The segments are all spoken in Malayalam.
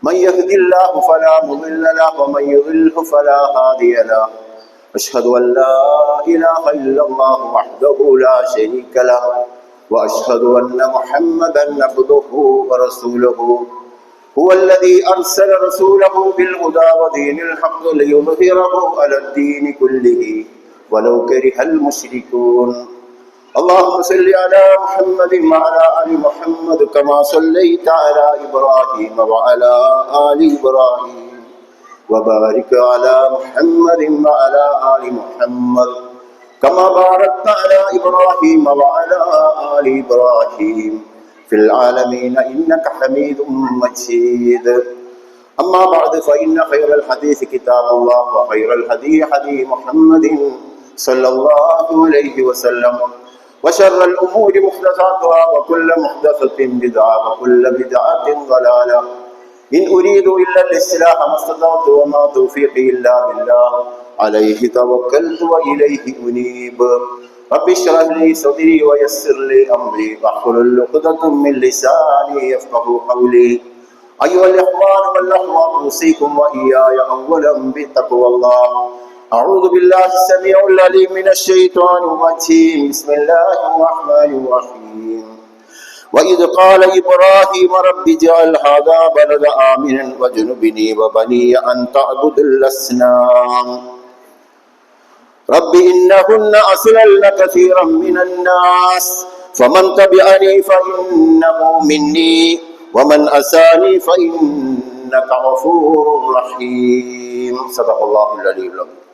من يهد الله فلا مضل له ومن يضلل فلا هادي له أشهد أن لا إله إلا الله وحده لا شريك له وأشهد أن محمدا عبده ورسوله هو الذي أرسل رسوله بالهدى ودين الحق ليظهره على الدين كله ولو كره المشركون اللهم صل على محمد وعلى آل محمد كما صليت على إبراهيم وعلى آل إبراهيم وبارك على محمد وعلى آل محمد كما باركت على إبراهيم وعلى آل إبراهيم في العالمين إنك حميد مجيد أما بعد فإن خير الحديث كتاب الله وخير الهدي هدي محمد صلى الله عليه وسلم وشر الأمور محدثاتها وكل محدثة بدعة وكل بدعة ضلالة إن أريد إلا الإصلاح ما استطعت وما توفيقي إلا بالله عليه توكلت وإليه أنيب رب اشرح لي صدري ويسر لي أمري واحلل عقدة من لساني يفقهوا قولي أيها الإخوان والأخوات أوصيكم وإياي أولا بتقوى الله أعوذ بالله السميع العليم من الشيطان الرجيم بسم الله الرحمن الرحيم وإذ قال إبراهيم رب اجعل هذا بلد آمنا واجنبني وبني أن تعبد الأصنام رب إنهن أضللن كثيرا من الناس فمن تبعني فإنه مني ومن عصاني فإنك غفور رحيم صدق الله العلي العظيم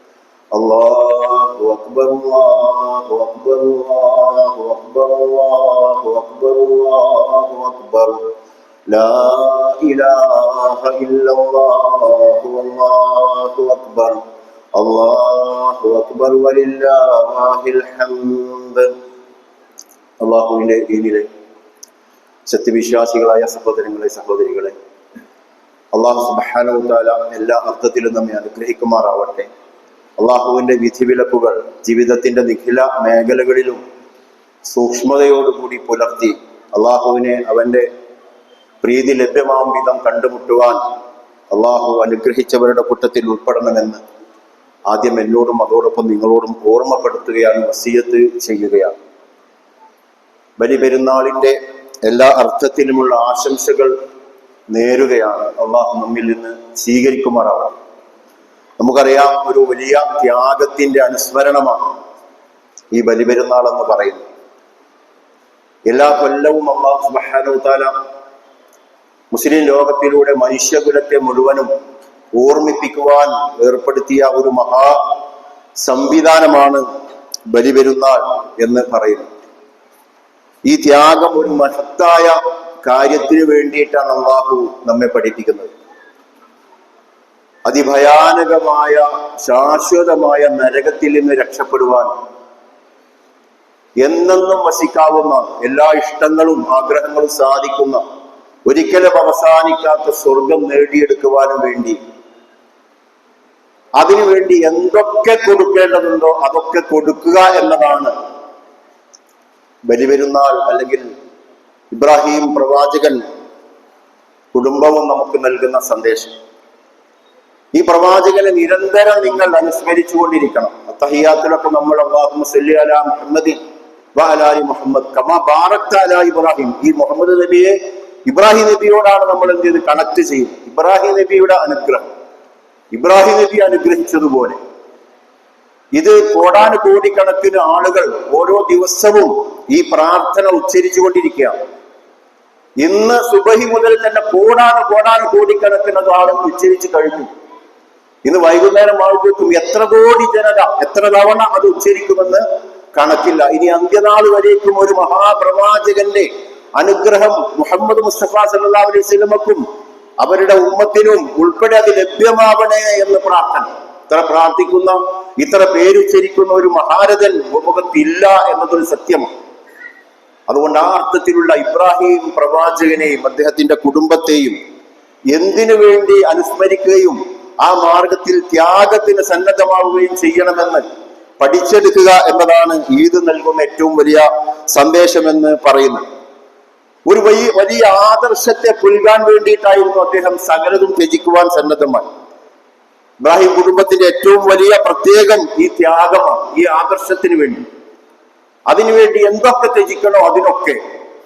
الله أكبر الله أكبر الله أكبر الله أكبر الله أكبر لا إله إلا الله والله أكبر الله أكبر ولله الحمد അല്ലാഹുവിന്റെ ദീനിലെ സത്യവിശ്വാസികളായ സഹോദരങ്ങളെ സഹോദരികളെ, അല്ലാഹു സുബ്ഹാനഹു വ തആല എല്ലാ അർത്ഥത്തിലും നമ്മെ അനുഗ്രഹിക്കുമാറാവട്ടെ. അള്ളാഹുവിന്റെ വിധിവിലക്കുകൾ ജീവിതത്തിന്റെ നിഖില മേഖലകളിലും സൂക്ഷ്മതയോടുകൂടി പുലർത്തി അള്ളാഹുവിനെ അവന്റെ പ്രീതി ലഭ്യമാം വിധം കണ്ടുമുട്ടുവാൻ അള്ളാഹു അനുഗ്രഹിച്ചവരുടെ കൂട്ടത്തിൽ ഉൾപ്പെടണമെന്ന് ആദ്യം എന്നോടും അതോടൊപ്പം നിങ്ങളോടും ഓർമ്മപ്പെടുത്തുകയാണ്, വസിയത്ത് ചെയ്യുകയാണ്. ബലിപെരുന്നാളിന്റെ എല്ലാ അർത്ഥത്തിലുമുള്ള ആശംസകൾ നേരുകയാണ്. അള്ളാഹു നമ്മിൽ നിന്ന് സ്വീകരിക്കുമാറാവണം. നമുക്കറിയാം, ഒരു വലിയ ത്യാഗത്തിന്റെ അനുസ്മരണമാണ് ഈ ബലിപെരുന്നാൾ എന്ന് പറയുന്നത്. എല്ലാ കൊല്ലവും അല്ലാഹു സുബ്ഹാനഹു വ തആല മുസ്ലിം ലോകത്തിലൂടെ മനുഷ്യകുലത്തെ മുഴുവനും ഓർമ്മിപ്പിക്കുവാൻ ഏർപ്പെടുത്തിയ ഒരു മഹാ സംവിധാനമാണ് ബലിപെരുന്നാൾ എന്ന് പറയുന്നത്. ഈ ത്യാഗം ഒരു മഹത്തായ കാര്യത്തിന് വേണ്ടിയിട്ടാണ് അല്ലാഹു നമ്മെ പഠിപ്പിക്കുന്നത്. അതിഭയാനകമായ ശാശ്വതമായ നരകത്തിൽ നിന്ന് രക്ഷപ്പെടുവാൻ എന്നെന്നും വസിക്കാവുന്ന എല്ലാ ഇഷ്ടങ്ങളും ആഗ്രഹങ്ങളും സാധിക്കുന്ന ഒരിക്കലും അവസാനിക്കാത്ത സ്വർഗം നേടിയെടുക്കുവാനും വേണ്ടി അതിനുവേണ്ടി എന്തൊക്കെ കൊടുക്കേണ്ടതുണ്ടോ അതൊക്കെ കൊടുക്കുക എന്നതാണ് ബലിപെരുന്നാൾ അല്ലെങ്കിൽ ഇബ്രാഹിം പ്രവാചകൻ കുടുംബവും നമുക്ക് നൽകുന്ന സന്ദേശം. ഈ പ്രവാചകനെ നിരന്തരം നിങ്ങൾ അനുസ്മരിച്ചു കൊണ്ടിരിക്കണം. അത്തഹിയ്യാത്തിലൊക്കെ നമ്മൾ അല്ലാഹുമ്മ സ്വല്ലി അലാ മുഹമ്മദിൻ വഅലാ ആലി മുഹമ്മദ് കമാ ബാറക്ത അലാ ഇബ്രാഹിം, ഈ മുഹമ്മദ് നബിയെ ഇബ്രാഹിം നബിയോടാണ് നമ്മൾ എന്ത് ചെയ്ത് കണക്ട് ചെയ്യുന്നത്. ഇബ്രാഹിം നബിയുടെ അനുഗ്രഹം, ഇബ്രാഹിം നബി അനുഗ്രഹിച്ചതുപോലെ ഇത് കോടാനുകോടിക്കണക്കിന് ആളുകൾ ഓരോ ദിവസവും ഈ പ്രാർത്ഥന ഉച്ചരിച്ചു കൊണ്ടിരിക്കുകയാണ്. ഇന്ന് സുബഹി മുതൽ തന്നെ കോടാനുകോടിക്കണക്കിന് ആളുകൾ ഉച്ചരിച്ചു കഴിഞ്ഞു. ഇന്ന് വൈകുന്നേരം ആകുമ്പോഴേക്കും എത്ര കോടി ജനത എത്ര തവണ അത് ഉച്ചരിക്കുമെന്ന് കണക്കില്ല. ഇനി അന്ത്യനാൾ വരേക്കും ഒരു മഹാപ്രവാചകന്റെ അനുഗ്രഹം മുഹമ്മദ് മുസ്തഫ സല്ലല്ലാഹു അലൈഹി വസല്ലമക്കും അവരുടെ ഉമ്മത്തിനും ഉൾപ്പെടെ അത് ലഭ്യമാവണേ എന്ന് പ്രാർത്ഥന. ഇത്ര പ്രാർത്ഥിക്കുന്ന, ഇത്ര പേരുച്ചരിക്കുന്ന ഒരു മഹാരഥൻ ഭൂമുഖത്തില്ല എന്നതൊരു സത്യമാണ്. അതുകൊണ്ട് ആ അർത്ഥത്തിലുള്ള ഇബ്രാഹിം പ്രവാചകനെയും അദ്ദേഹത്തിന്റെ കുടുംബത്തെയും എന്തിനു വേണ്ടി അനുസ്മരിക്കുകയും ആ മാർഗത്തിൽ ത്യാഗത്തിന് സന്നദ്ധമാവുകയും ചെയ്യണമെന്ന് പഠിച്ചെടുക്കുക എന്നതാണ് ഈദ് നൽകുന്ന ഏറ്റവും വലിയ സന്ദേശമെന്ന് പറയുന്നത്. ഒരു വലിയ ആദർശത്തെ പുൽകാൻ വേണ്ടിയിട്ടായിരുന്നു അദ്ദേഹം സകലതും ത്യജിക്കുവാൻ സന്നദ്ധമായി. ഇബ്രാഹിം കുടുംബത്തിന്റെ ഏറ്റവും വലിയ പ്രത്യേകം ഈ ത്യാഗമാണ്, ഈ ആദർശത്തിന് വേണ്ടി. അതിനുവേണ്ടി എന്തൊക്കെ ത്യജിക്കണോ അതിനൊക്കെ,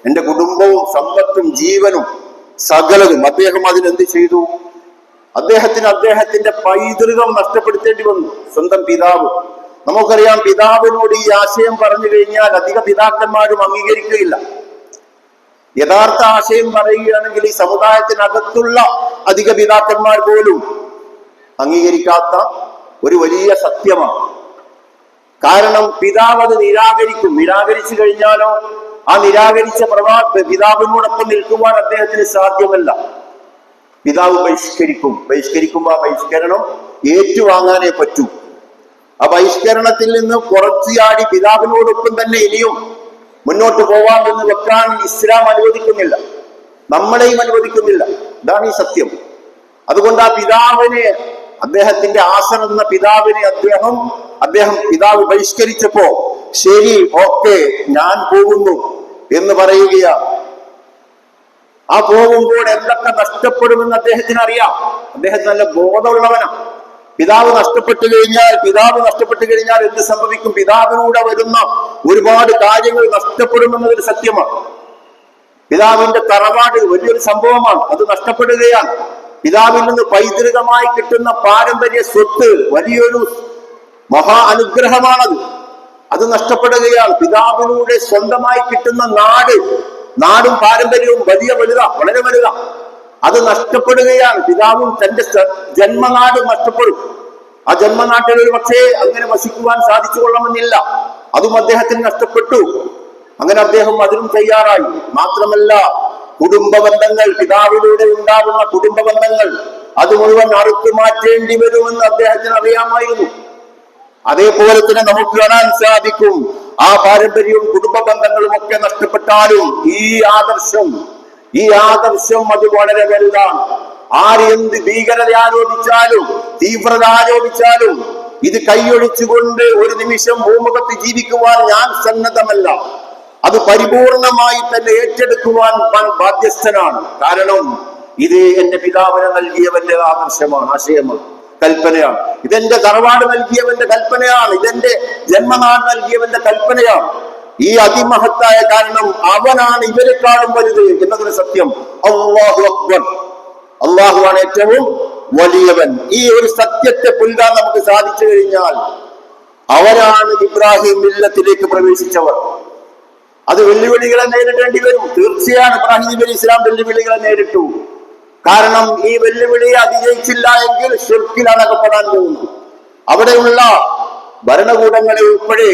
എന്റെ കുടുംബവും സമ്പത്തും ജീവനും സകലതും. അദ്ദേഹം അതിനെന്ത് ചെയ്തു? അദ്ദേഹത്തിന്റെ പൈതൃകം നഷ്ടപ്പെടുത്തേണ്ടി വന്നു. സ്വന്തം പിതാവ്, നമുക്കറിയാം, പിതാവിനോട് ഈ ആശയം പറഞ്ഞു കഴിഞ്ഞാൽ അധിക പിതാക്കന്മാരും അംഗീകരിക്കുകയില്ല. യഥാർത്ഥ ആശയം പറയുകയാണെങ്കിൽ ഈ സമുദായത്തിനകത്തുള്ള അധിക പിതാക്കന്മാർ പോലും അംഗീകരിക്കാത്ത ഒരു വലിയ സത്യമാണ്. കാരണം പിതാവ് അത് നിരാകരിച്ചു കഴിഞ്ഞാലോ ആ നിരാകരിച്ച പിതാവിനോടൊപ്പം നിൽക്കുവാൻ അദ്ദേഹത്തിന് സാധ്യമല്ല. പിതാവ് ബഹിഷ്കരിക്കുമ്പോൾ ആ ബഹിഷ്കരണം ഏറ്റുവാങ്ങാനേ പറ്റൂ. ആ ബഹിഷ്കരണത്തിൽ നിന്ന് കുറച്ചു ചാടി പിതാവിനോടൊപ്പം തന്നെ ഇനിയും മുന്നോട്ട് പോവാമെന്ന് വെക്കാൻ ഇസ്ലാം അനുവദിക്കുന്നില്ല, നമ്മളെയും അനുവദിക്കുന്നില്ല. ഇതാണ് ഈ സത്യം. അതുകൊണ്ട് ആ പിതാവിനെ, അദ്ദേഹത്തിന്റെ ആസർ എന്ന പിതാവിനെ പിതാവ് ബഹിഷ്കരിച്ചപ്പോ ശരി, ഓക്കെ, ഞാൻ പോകുന്നു എന്ന് പറയുകയാണ്. ആ പോകുമ്പോൾ എന്തൊക്കെ നഷ്ടപ്പെടുമെന്ന് അദ്ദേഹത്തിന് അറിയാം. അദ്ദേഹത്തിന് നല്ല ബോധമുള്ളവനാണ്. പിതാവ് നഷ്ടപ്പെട്ടു കഴിഞ്ഞാൽ എന്ത് സംഭവിക്കും? പിതാവിലൂടെ വരുന്ന ഒരുപാട് കാര്യങ്ങൾ നഷ്ടപ്പെടുമെന്നതൊരു സത്യമാണ്. പിതാവിന്റെ തറവാട് വലിയൊരു സംഭവമാണ്, അത് നഷ്ടപ്പെടുകയാണ്. പിതാവിൽ നിന്ന് പൈതൃകമായി കിട്ടുന്ന പാരമ്പര്യ സ്വത്ത് വലിയൊരു മഹാ അനുഗ്രഹമാണത്, അത് നഷ്ടപ്പെടുകയാണ്. പിതാവിലൂടെ സ്വന്തമായി കിട്ടുന്ന നാടും പാരമ്പര്യവും വളരെ വലുതാ, അത് നഷ്ടപ്പെടുകയാണ്. പിതാവും തന്റെ ജന്മനാട് നഷ്ടപ്പെടും. ആ ജന്മനാട്ടിൽ ഒരു പക്ഷേ അങ്ങനെ വസിക്കുവാൻ സാധിച്ചു കൊള്ളണമെന്നില്ല, അതും അദ്ദേഹത്തിന് നഷ്ടപ്പെട്ടു. അങ്ങനെ അദ്ദേഹം അതിനും തയ്യാറായി. മാത്രമല്ല, കുടുംബ ബന്ധങ്ങൾ, പിതാവിലൂടെ ഉണ്ടാകുന്ന കുടുംബ ബന്ധങ്ങൾ അത് മുഴുവൻ അറുത്തു മാറ്റേണ്ടി വരുമെന്ന് അദ്ദേഹത്തിന് അറിയാമായിരുന്നു. അതേപോലെ തന്നെ നമുക്ക് കാണാൻ സാധിക്കും, ആ പാരമ്പര്യവും കുടുംബ ബന്ധങ്ങളും ഒക്കെ നഷ്ടപ്പെട്ടാലും ഈ ആദർശം അത് വളരെ വലുതാണ്. ആരെന്ത് ഭീകരത ആരോപിച്ചാലും തീവ്രത ആരോപിച്ചാലും ഇത് കൈയൊഴിച്ചുകൊണ്ട് ഒരു നിമിഷം ഭൂമുഖത്ത് ജീവിക്കുവാൻ ഞാൻ സന്നദ്ധമല്ല. അത് പരിപൂർണമായി തന്നെ ഏറ്റെടുക്കുവാൻ ഞാൻ ബാധ്യസ്ഥനാണ്. കാരണം ഇത് എന്റെ പിതാവിനെ നൽകിയവന്റെ ആദർശമാണ്, ആശയമാണ്, കൽപ്പനയാണ്. ഇതെന്റെ തറവാട് നൽകിയവന്റെ കൽപ്പനയാണ്, ഇതെന്റെ ജന്മനാട് നൽകിയവന്റെ കൽപ്പനയാണ്. ഈ അതിമഹത്തായ കാരണം അവനാണ് ഇവരെക്കാളും വലുത് എന്നതൊരു സത്യം. അല്ലാഹു അക്ബർ, അള്ളാഹുവാണ് ഏറ്റവും വലിയവൻ. ഈ ഒരു സത്യത്തെ പുൽകാൻ നമുക്ക് സാധിച്ചു കഴിഞ്ഞാൽ അവരാണ് ഇബ്രാഹിം മില്ലത്തിലേക്ക് പ്രവേശിച്ചവർ. അത് വെല്ലുവിളികളെ നേരിടേണ്ടി വരും, തീർച്ചയാണ്. ഇബ്രാഹിം നബി അലൈഹി ഇസ്ലാം വെല്ലുവിളികളെ നേരിട്ടു. കാരണം ഈ വെല്ലുവിളിയെ അതിജയിച്ചില്ല എങ്കിൽ ശിർക്കിലാണ് അകപ്പെടാൻ പോകുന്നു. അവിടെയുള്ള ഭരണകൂടങ്ങളെ ഉൾപ്പെടെ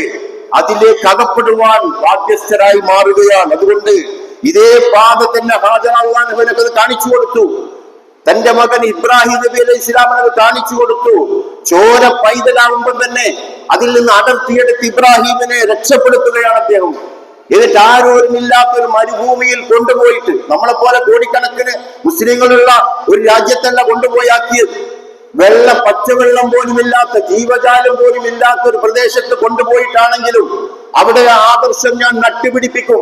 അതിലേക്ക് അകപ്പെടുവാൻ ബാധ്യസ്ഥരായി മാറുകയാണ്. അതുകൊണ്ട് ഇതേ പാത തന്നെ ഹാജർ അല്ലാഹു കാണിച്ചു കൊടുത്തു. തന്റെ മകൻ ഇബ്രാഹിം നബി അലൈഹി ഇസ്ലാമിനത് കാണിച്ചു കൊടുത്തു. ചോര പൈതലാവുമ്പോൾ തന്നെ അതിൽ നിന്ന് അടർത്തിയെടുത്ത് ഇബ്രാഹിമിനെ രക്ഷപ്പെടുത്തുകയാണ് അദ്ദേഹം. എന്നിട്ട് ആരോരുമില്ലാത്തൊരു മരുഭൂമിയിൽ കൊണ്ടുപോയിട്ട്, നമ്മളെപ്പോലെ കോടിക്കണക്കിന് മുസ്ലിങ്ങളുള്ള ഒരു രാജ്യത്തല്ല കൊണ്ടുപോയാക്കിയത്. പച്ചവെള്ളം പോലും ഇല്ലാത്ത, ജീവജാലം പോലും ഇല്ലാത്ത ഒരു പ്രദേശത്ത് കൊണ്ടുപോയിട്ടാണെങ്കിലും അവിടെ ആദർശം ഞാൻ നട്ടുപിടിപ്പിക്കും.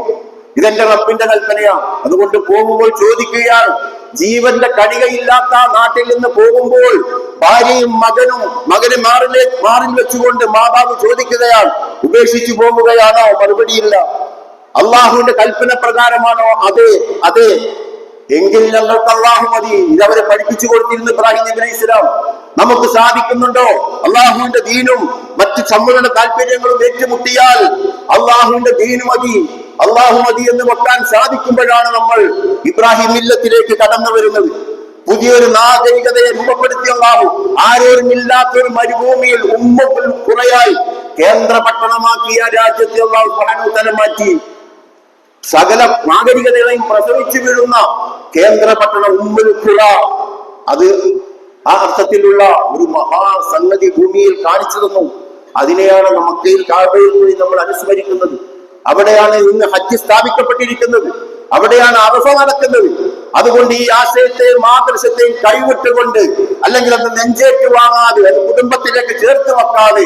ഇതെന്റെ റബ്ബിന്റെ കൽപ്പനയാണ്. അതുകൊണ്ട് പോകുമ്പോൾ ചോദിക്കുകയാണ്, ജീവന്റെ കണികയില്ലാത്ത നാട്ടിൽ നിന്ന് പോകുമ്പോൾ ഭാര്യയും മകനെ മാറിൽ വെച്ചുകൊണ്ട് മാതാവ് ചോദിക്കുകയാണ്, ഉപേക്ഷിച്ചു പോകുകയാണോ? മറുപടിയില്ല. അള്ളാഹുവിന്റെ കൽപ്പന പ്രകാരമാണോ? അതെ. എങ്കിൽ ഞങ്ങൾക്ക് അള്ളാഹു മതി. ഇതവരെ പഠിപ്പിച്ചു കൊടുത്തിരുന്നു ഇബ്രാഹിം നബി അലൈഹി ഇസ്ലാം. നമുക്ക് സാധിക്കുന്നുണ്ടോ? അള്ളാഹുവിന്റെ ദീനും മറ്റ് സമ്മേളന താല്പര്യങ്ങളും ഏറ്റുമുട്ടിയാൽ അള്ളാഹുവിന്റെ ദീന് മതി, അള്ളാഹു മതി എന്ന് വെക്കാൻ സാധിക്കുമ്പോഴാണ് നമ്മൾ ഇബ്രാഹിം മില്ലത്തിലേക്ക് കടന്നു വരുന്നത്. പുതിയൊരു നാഗരികതയെ രൂപപ്പെടുത്തിയ അള്ളാഹു ആരോരുമില്ലാത്തൊരു മരുഭൂമിയിൽ ഉമ്മത്തുൽ ഖുറയായി കേന്ദ്ര പട്ടണമാക്കിയ രാജ്യത്തെ അള്ളാഹു സുബ്ഹാനഹു തആല മാറ്റി. സകല നാഗരികതകളെയും പ്രസവിച്ചു വീഴുന്ന കേന്ദ്ര പട്ടണം ഉമ്മുൽ ഖുറ, അത് ആ അർത്ഥത്തിലുള്ള ഒരു മഹാസംഗതി ഭൂമിയിൽ കാണിച്ചു തന്നു. അതിനെയാണ് മക്കയിൽ കാബയിൽ കൂടി നമ്മൾ അനുസ്മരിക്കുന്നത്. അവിടെയാണ് ഇന്ന് ഹജ്ജ് സ്ഥാപിക്കപ്പെട്ടിരിക്കുന്നത്, അവിടെയാണ് അറഫ നടക്കുന്നത്. അതുകൊണ്ട് ഈ ആശയത്തെയും ആദർശത്തെയും കൈവിട്ടുകൊണ്ട്, അല്ലെങ്കിൽ അത് നെഞ്ചേറ്റ് വാങ്ങാതെ, അത് കുടുംബത്തിലേക്ക് ചേർത്ത് വെക്കാതെ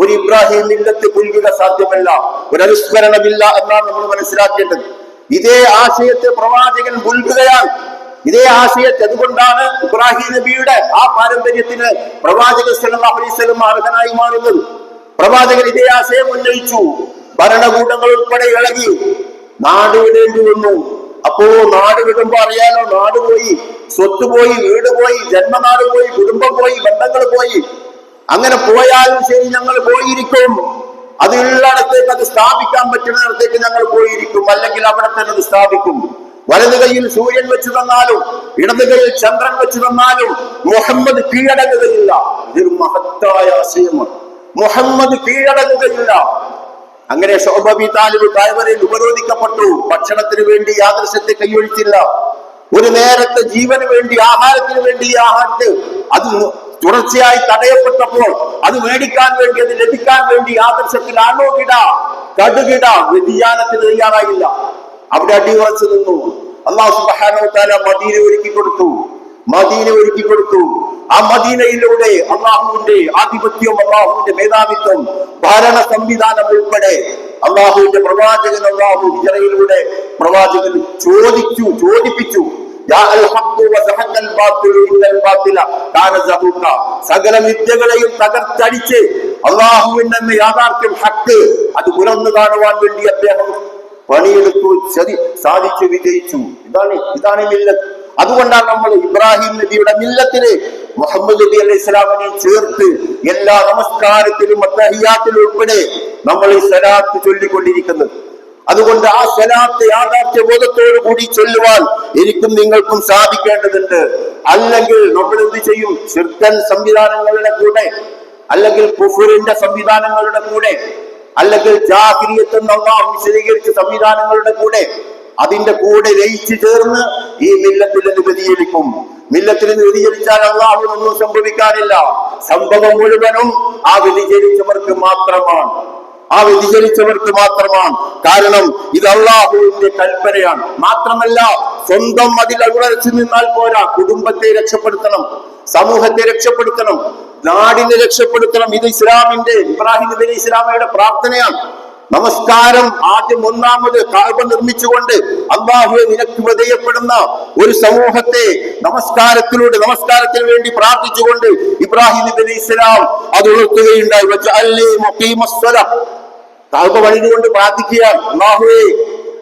ഒരു ഇബ്രാഹിം മില്ലത്ത് പുൽകുക സാധ്യമല്ല, ഒരു അനുസ്മരണമില്ല എന്നാണ് നമ്മൾ മനസ്സിലാക്കേണ്ടത്. ഇതേ ആശയത്തെ പ്രവാചകൻ ഉൾക്കുകയാണ്. ഇതേ ആശയത്തെ അതുകൊണ്ടാണ് ഇബ്രാഹിം നബിയുടെ ആ പാരമ്പര്യത്തിന് പ്രവാചകൻ സല്ലല്ലാഹു അലൈഹി വസല്ലം അർഹനായി മാറുന്നത്. പ്രവാചകൻ ഇതേ ആശയം ഉന്നയിച്ചു. ഭരണകൂടങ്ങൾ ഉൾപ്പെടെ ഇളകി നാട് വിടേണ്ടി വന്നു. അപ്പോ നാട് വിടുമ്പോ അറിയാലോ, നാട് പോയി, സ്വത്ത് പോയി, വീട് പോയി, ജന്മനാട് പോയി, കുടുംബം പോയി, ബന്ധങ്ങൾ പോയി. അങ്ങനെ പോയാലും ശരി ഞങ്ങൾ പോയിരിക്കും. അതുള്ളിടത്തേക്ക് അത് സ്ഥാപിക്കാൻ പറ്റുന്നിടത്തേക്ക് ഞങ്ങൾ പോയിരിക്കും, അല്ലെങ്കിൽ അവിടെ തന്നെ അത് സ്ഥാപിക്കും. വലത് കൈയിൽ സൂര്യൻ വെച്ച് തന്നാലും ഇടത് കൈയിൽ ചന്ദ്രൻ വെച്ച് തന്നാലും മുഹമ്മദ് കീഴടങ്ങുകയില്ല. ഇതൊരു മഹത്തായ ആശയമാണ്. മുഹമ്മദ് കീഴടങ്ങുകയില്ല. അങ്ങനെ ശുഅബ ബിൻ താലിബ് താഴ്വരയിൽ ഉപരോധിക്കപ്പെട്ടു. ഭക്ഷണത്തിന് വേണ്ടി ആദർശത്തെ കൈയൊഴിച്ചില്ല. ഒരു നേരത്തെ ജീവന് വേണ്ടി, ആഹാരത്തിന് വേണ്ടി ആഹാരത്തെ അത് തുടർച്ചയായി തടയപ്പെട്ടപ്പോൾ അത് മേടിക്കാൻ വേണ്ടി, അത് ലഭിക്കാൻ വേണ്ടി ആദർശത്തിൽ ആണോകിട കടുകിട വ്യതിയാനത്തിന് തയ്യാറായില്ല. അവിടെ അടിയുറച്ചു നിന്നു. അല്ലാഹു സുബ്ഹാനഹു വ തആല മദീന ഒരുക്കി കൊടുത്തു. മദീന ഒരുക്കി കൊടുത്തു. ആ മദീനയിലൂടെ അള്ളാഹുവിന്റെ ആധിപത്യം, അള്ളാഹുവിന്റെ മേധാവിത്വം, ഭരണ സംവിധാനം ഉൾപ്പെടെ അള്ളാഹുവിന്റെ പ്രവാചകൻ അള്ളാഹു ഹിജറയിലൂടെ പ്രവാചകൻ ചോദിപ്പിച്ചു. സകല വിദ്യകളെയും തകർത്തടിച്ച് അള്ളാഹുവിന്റെ യാഥാർത്ഥ്യം ഹക്ക് അത് പുറന്നു കാണുവാൻ വേണ്ടി അദ്ദേഹം പണിയെടുത്തു, സാധിച്ചു, വിജയിച്ചു. ഇതാണ് മില്ലത്ത്. അതുകൊണ്ടാണ് നമ്മൾ ഇബ്രാഹിം നബിയുടെ മില്ലത്തിന് മുഹമ്മദ് നബി അലൈഹി ഇസ്ലാമിനെ ചേർത്ത് എല്ലാ നമസ്കാരത്തിലും അത്തഹിയ്യാത്തിലും ഉൾപ്പെടെ നമ്മൾ ഈ സ്വലാത്ത് ചൊല്ലിക്കൊണ്ടിരിക്കുന്നത്. അതുകൊണ്ട് ആ സ്വലാത്ത് യാഥാർത്ഥ്യ ബോധത്തോടു കൂടി ചൊല്ലുവാൻ എനിക്കും നിങ്ങൾക്കും സാധിക്കേണ്ടതുണ്ട്. അല്ലെങ്കിൽ നമ്മൾ എന്ത് ചെയ്യും? ശിർക്കൻ സംവിധാനങ്ങളുടെ കൂടെ, അല്ലെങ്കിൽ കുഫറിന്റെ സംവിധാനങ്ങളുടെ കൂടെ, അല്ലെങ്കിൽ ജാഹിലിയ്യത്ത് എന്ന് അല്ലാഹു വിശദീകരിച്ച സംവിധാനങ്ങളുടെ കൂടെ, അതിന്റെ കൂടെ ലയിച്ചു ചേർന്ന് ഈ മില്ലത്തിൽ നിന്ന് വ്യതിചലിക്കും. മില്ലത്തിൽ നിന്ന് വ്യതിചലിച്ചാൽ അള്ളാഹുവിനൊന്നും സംഭവിക്കാനില്ല. സംഭവം മുഴുവനും ആ വ്യതിചലിച്ചവർക്ക് മാത്രമാണ്. കാരണം ഇത് അള്ളാഹുവിന്റെ കൽപ്പനയാണ്. മാത്രമല്ല, സ്വന്തം അതിൽ ഉറച്ചു നിന്നാൽ പോരാ, കുടുംബത്തെ രക്ഷപ്പെടുത്തണം, സമൂഹത്തെ രക്ഷപ്പെടുത്തണം, നാടിനെ രക്ഷപ്പെടുത്തണം. ഇത് ഇബ്രാഹിം നബി അലൈഹി ഇസ്ലാമയുടെ പ്രാർത്ഥനയാണ്. നമസ്കാരം ആദ്യം ഒന്നാമത് കഅബ നിർമ്മിച്ചുകൊണ്ട് അല്ലാഹുവേ നിനക്ക് വിധേയപ്പെടുന്ന ഒരു സമൂഹത്തെ നമസ്കാരത്തിന് വേണ്ടി പ്രാർത്ഥിച്ചുകൊണ്ട് ഇബ്രാഹിം നബി അലൈഹി ഇസ്ലാം അത് ഉണർത്തുകയുണ്ടായി. വജഅൽനി മുഖീമസ്സലാഹ്, കഅബ പണിതുകൊണ്ട് പ്രാർത്ഥിക്കുകയാണ്, അല്ലാഹുവേ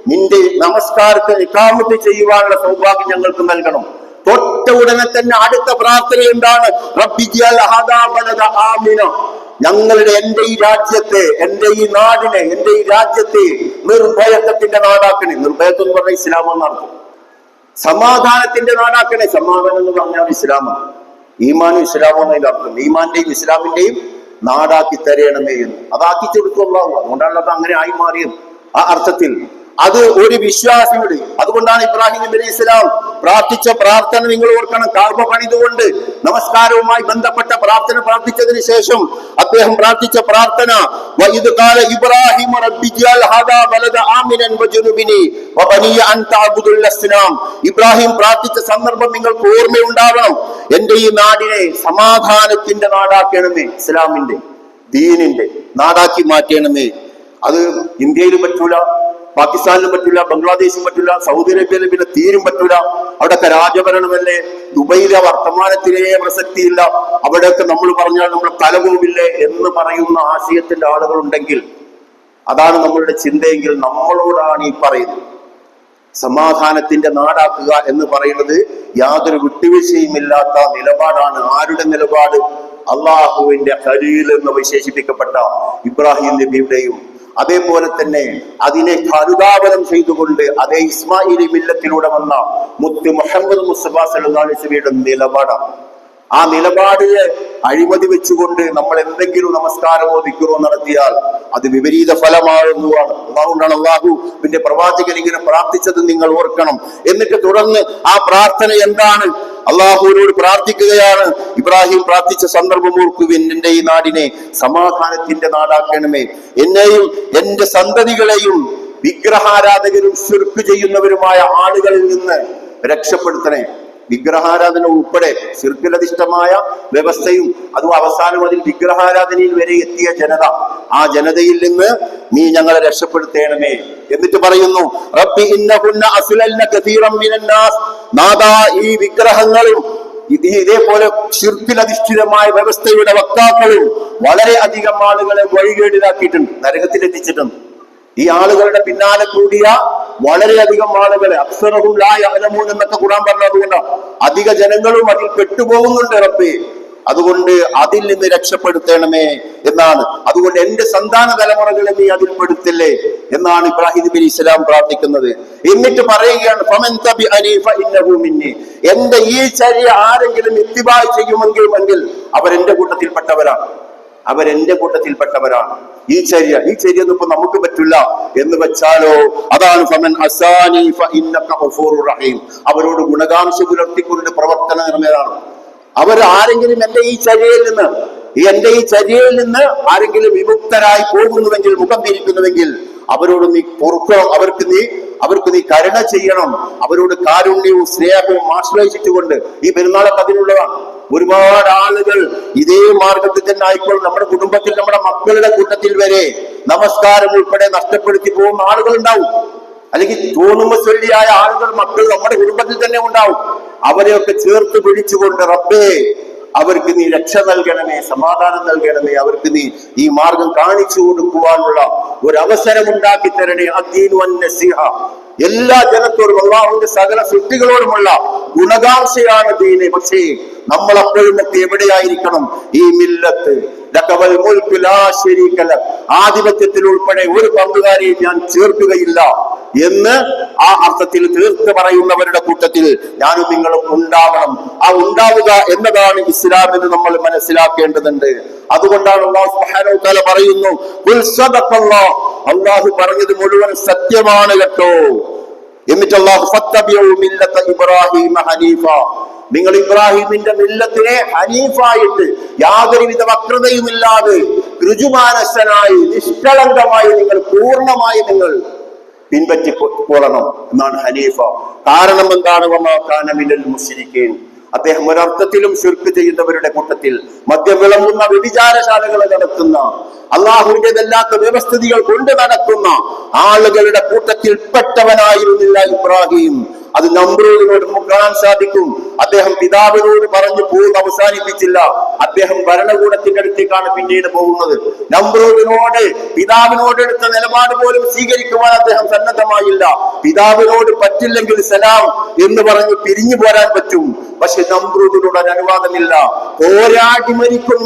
നിന്റെ നമസ്കാരത്തെ ഇഖാമത്ത് ചെയ്യുവാനുള്ള സൗഭാഗ്യം ഞങ്ങൾക്ക് നൽകണം. തൊട്ട ഉടനെ തന്നെ അടുത്ത പ്രാർത്ഥന എന്താണ്? റബ്ബി ജഅൽ ഹാദാ ബലദ ആമിന, എന്റെ ഈ രാജ്യത്തെ, എന്റെ ഈ നാടിനെ, എന്റെ ഈ രാജ്യത്തെ നിർഭയത്വത്തിന്റെ നാടാക്കണേ. നിർഭയത്വം എന്ന് പറഞ്ഞാൽ ഇസ്ലാം എന്നർത്ഥം. സമാധാനത്തിന്റെ നാടാക്കണേ. സമാധാനം എന്ന് പറഞ്ഞാൽ ഇസ്ലാമാണ്. ഈമാനും ഇസ്ലാമും എന്നതിന്റെ അർത്ഥം. ഈമാന്റെയും ഇസ്ലാമിന്റെയും നാടാക്കി തരയണമേ എന്ന് അതാക്കി കൊടുത്തുള്ളൂ. അതുകൊണ്ടാണ് അത് അങ്ങനെ ആയി മാറിയത്. ആ അർത്ഥത്തിൽ അത് ഒരു വിശ്വാസിയുടെ. അതുകൊണ്ടാണ് ഇബ്രാഹിം നബി അലൈഹി ഇസ്ലാം പ്രാർത്ഥിച്ച പ്രാർത്ഥന നിങ്ങൾ ഓർക്കണം. കഅബ പണിതുകൊണ്ട് നമസ്കാരവുമായി ബന്ധപ്പെട്ട പ്രാർത്ഥന പ്രാർത്ഥിച്ചതിന് ശേഷം അദ്ദേഹം പ്രാർത്ഥിച്ച പ്രാർത്ഥന വഇദ് ഖാല ഇബ്രാഹിം റബ്ബി ജഅൽ ഹാദാ ബലദ ആമിനൻ വജുനുബിനി വബനിയ അൻ തഅബുദുൽ അസ്നാം. ഇബ്രാഹിം പ്രാർത്ഥിച്ച സന്ദർഭം നിങ്ങൾക്ക് ഓർമ്മയുണ്ടാവണം. എന്റെ ഈ നാടിനെ സമാധാനത്തിന്റെ നാടാക്കണമേ, ഇസ്ലാമിന്റെ ദീനിന്റെ നാടാക്കി മാറ്റണമേ. അത് ഇന്ത്യയിലും പറ്റൂല, പാകിസ്ഥാനിലും പറ്റൂല, ബംഗ്ലാദേശിലും പറ്റൂല, സൗദി അറേബ്യയിലും പിന്നെ തീരും പറ്റൂല. അവിടെയൊക്കെ രാജഭരണമല്ലേ. ദുബൈയിലെ വർത്തമാനത്തിലേ പ്രസക്തിയില്ല. അവിടെയൊക്കെ നമ്മൾ പറഞ്ഞാൽ നമ്മുടെ തലപോവില്ലേ എന്ന് പറയുന്ന ആശയത്തിന്റെ ആളുകൾ ഉണ്ടെങ്കിൽ, അതാണ് നമ്മളുടെ ചിന്തയെങ്കിൽ നമ്മളോടാണ് ഈ പറയുന്നത്. സമാധാനത്തിന്റെ നാടാക്കുക എന്ന് പറയുന്നത് യാതൊരു വിട്ടുവീഴ്ചയുമില്ലാത്ത നിലപാടാണ്. ആരുടെ നിലപാട്? അള്ളാഹുവിന്റെ ഖലീൽ എന്ന് വിശേഷിപ്പിക്കപ്പെട്ട ഇബ്രാഹിം നബിയുടെയും അതേപോലെ തന്നെ അതിനെ അനുധാവനം ചെയ്തുകൊണ്ട് അതേ ഇസ്മായിലി മില്ലത്തിലൂടെ വന്ന മുത്ത് മുഹമ്മദ് മുസ്തഫ സല്ലല്ലാഹു അലൈഹി വസല്ലമയുടെ നിലപാടാണ്. ആ നിലപാടിനെ അഴിമതി വെച്ചുകൊണ്ട് നമ്മൾ എന്തെങ്കിലും നമസ്കാരമോ ദിക്റോ നടത്തിയാൽ അത് വിപരീത ഫലമാകുന്നതാണ്. അതുകൊണ്ടാണ് അല്ലാഹുവിന്റെ പ്രവാചകൻ ഇങ്ങനെ പ്രാർത്ഥിച്ചത് നിങ്ങൾ ഓർക്കണം. എന്നിട്ട് തുടർന്ന് ആ പ്രാർത്ഥന എന്താണ്? അള്ളാഹുവിനോട് പ്രാർത്ഥിക്കുകയാണ്. ഇബ്രാഹിം പ്രാർത്ഥിച്ച സന്ദർഭം ഓർക്കുവിൻ, എന്റെ ഈ നാടിനെ സമാധാനത്തിന്റെ നാടാക്കണമേ, എന്നെയും എന്റെ സന്തതികളെയും വിഗ്രഹാരാധകരും ശിർക്ക് ചെയ്യുന്നവരുമായ ആളുകളിൽ നിന്ന് രക്ഷപ്പെടുത്തണേ. വിഗ്രഹാരാധന ഉൾപ്പെടെ ശിർക്കിലധിഷ്ഠമായ വ്യവസ്ഥയും അതും അവസാനം അതിൽ വിഗ്രഹാരാധനയിൽ വരെ എത്തിയ ജനത, ആ ജനതയിൽ നിന്ന് നീ ഞങ്ങളെ രക്ഷപ്പെടുത്തേണമേ. എന്നിട്ട് പറയുന്നു, റബ്ബി ഇന്നഹുന്ന അസ്ലൽന കസീറൻ മിനന്നാസ്, നാഥാ ഈ വിഗ്രഹങ്ങളും ഇതേപോലെ ശിർക്കിലധിഷ്ഠിതമായ വ്യവസ്ഥയുടെ വക്താക്കളും വളരെ അധികം ആളുകളെ വഴികേടിലാക്കിയിട്ടുണ്ട്, നരകത്തിലെത്തിച്ചിട്ടുണ്ട്. ഈ ആളുകളുടെ പിന്നാലെ കൂടിയ വളരെയധികം ആളുകളെ അക്സറഹും ലാ യഅലമൂൻ എന്നൊക്കെ ഖുർആൻ പറഞ്ഞതുകൊണ്ടാണ് അധിക ജനങ്ങളും അതിൽ പെട്ടുപോകുന്നുണ്ട് റബ്ബേ. അതുകൊണ്ട് അതിൽ നിന്ന് രക്ഷപ്പെടുത്തണമേ എന്നാണ്. അതുകൊണ്ട് എന്റെ സന്താന തലമുറകളെ നീ അതിൽ പെടുത്തില്ലേ എന്നാണ് ഇബ്രാഹിം നബി അലൈഹി സ്വലാം പ്രാർത്ഥിക്കുന്നത്. എന്നിട്ട് പറയുകയാണ്, ഫമൻ തബിഅനി ഫഇന്നഹു മിന്നി, എന്റെ ഈ ചര്യ ആരെങ്കിലും ഇത്തിബാ ചെയ്യുമെങ്കിൽ അവരെന്റെ കൂട്ടത്തിൽപ്പെട്ടവരാണ്, അവരെന്റെ കൂട്ടത്തിൽപ്പെട്ടവരാണ്. ഈ ചര്യ ഇപ്പൊ നമുക്ക് പറ്റില്ല എന്ന് വെച്ചാലോ, അതാണ് ഫമൻ അസാനി ഫഇന്നക ഗഫൂറുർ റഹീം, അവരോട് ഗുണകാംക്ഷ പുലർത്തിക്കൊണ്ട് പ്രവർത്തന നിർമ്മേതാണ്. അവർ ആരെങ്കിലും എന്റെ ഈ ചര്യയിൽ നിന്ന് ആരെങ്കിലും വിമുക്തരായി പോകുന്നുവെങ്കിൽ, മുഖം തിരിക്കുന്നുവെങ്കിൽ അവരോട് നീ പൊറുക്കണം, അവർക്ക് നീ കരുണ ചെയ്യണം, അവരോട് കാരുണ്യവും സ്നേഹവും ആശ്രയിച്ചിട്ടുകൊണ്ട്. ഈ പെരുന്നാളൊക്കെ അതിനുള്ളതാണ്. ഒരുപാട് ആളുകൾ ഇതേ മാർഗത്തിൽ തന്നെ ആയിക്കോളും. നമ്മുടെ കുടുംബത്തിൽ, നമ്മുടെ മക്കളുടെ കൂട്ടത്തിൽ വരെ നമസ്കാരം ഉൾപ്പെടെ നഷ്ടപ്പെടുത്തി പോകുന്ന ആളുകൾ ഉണ്ടാവും. അല്ലെങ്കിൽ തോന്നുമ്പോ ചൊല്ലിയായ ആളുകൾ, മക്കൾ നമ്മുടെ കുടുംബത്തിൽ തന്നെ ഉണ്ടാവും. അവരെയൊക്കെ ചേർത്ത് പിടിച്ചുകൊണ്ട് റബ്ബേ അവർക്ക് നീ രക്ഷ നൽകണമേ, സമാധാനം നൽകണമേ, അവർക്ക് നീ ഈ മാർഗം കാണിച്ചു കൊടുക്കുവാനുള്ള ഒരു അവസരം ഉണ്ടാക്കി തരണേ. അദ്ദീനു വന്നസീഹ, എല്ലാ ജനത്തോടും അല്ലാഹുവിന്റെ സകല സൃഷ്ടികളോടുമുള്ള ഗുണകാംക്ഷയാണ് ദീന്. പക്ഷേ നമ്മൾ അപ്പോഴും ഒക്കെ എവിടെയായിരിക്കണം? ഈ മില്ലത്ത് ആധിപത്യത്തിൽ ഉൾപ്പെടെ ഒരു പങ്കുകാരെയും ഞാൻ ചേർക്കുകയില്ല എന്ന് ആ അർത്ഥത്തിൽ തീർത്ത് പറയുന്നവരുടെ കൂട്ടത്തിൽ ഞാനും നിങ്ങളും ഉണ്ടാവണം. ആ ഉണ്ടാവുക എന്നതാണ് ഇസ്ലാമിന് നമ്മൾ മനസ്സിലാക്കേണ്ടതുണ്ട്. അതുകൊണ്ടാണ് അല്ലാഹു സുബ്ഹാനഹു വ തആല പറയുന്നു, ഖുൽ സദഖല്ലാഹ്, അല്ലാഹു പറഞ്ഞത് മുഴുവൻ സത്യമാണ് കേട്ടോ. എന്നിട്ട് അല്ലാഹു ഫത്തബിഉ മില്ലത ഇബ്രാഹീമ ഹനീഫ, നിങ്ങൾ ഇബ്രാഹിമിന്റെ മില്ലത്തിനെ ഹനീഫായിട്ട് യാതൊരുവിധ വക്രതയുമില്ലാതെ ഋജുമാനസനായി നിഷ്കളങ്കമായി നിങ്ങൾ പൂർണ്ണമായി നിങ്ങൾ പിൻപറ്റിക്കൊള്ളണം എന്നാണ് ഹനീഫ. കാരണം എന്താണ്? വമാ കാന മിനൽ മുശ്രിക്കീൻ, അദ്ദേഹം ഒരർത്ഥത്തിലും ശിർക്ക് ചെയ്യുന്നവരുടെ കൂട്ടത്തിൽ, മദ്യം വിളമ്പുന്ന വ്യഭിചാരശാലകൾ നടത്തുന്ന, അള്ളാഹുവിന്റേതല്ലാത്ത വ്യവസ്ഥിതികൾ കൊണ്ട് നടക്കുന്ന ആളുകളുടെ കൂട്ടത്തിൽ പെട്ടവനായിരുന്നില്ല ഇബ്രാഹിം. അത് നമ്രൂദിനോട് നമുക്ക് കാണാൻ സാധിക്കും. അദ്ദേഹം പിതാവിനോട് പറഞ്ഞു പോകുന്ന അവസാനിപ്പിച്ചില്ല. അദ്ദേഹം ഭരണകൂടത്തിന്റെ അടുത്തേക്കാണ് പിന്നീട് പോകുന്നത്. നമ്രൂദിനോട് പിതാവിനോട് എടുത്ത നിലപാട് പോലും സ്വീകരിക്കുവാൻ അദ്ദേഹം സന്നദ്ധമായില്ല. പിതാവിനോട് പറ്റില്ലെങ്കിൽ സലാം എന്ന് പറഞ്ഞ് പിരിഞ്ഞു പോരാൻ പറ്റും, പക്ഷെ നമ്രൂദിനോട് അതിന് അനുവാദമില്ല. പോരാടി മരിക്കും,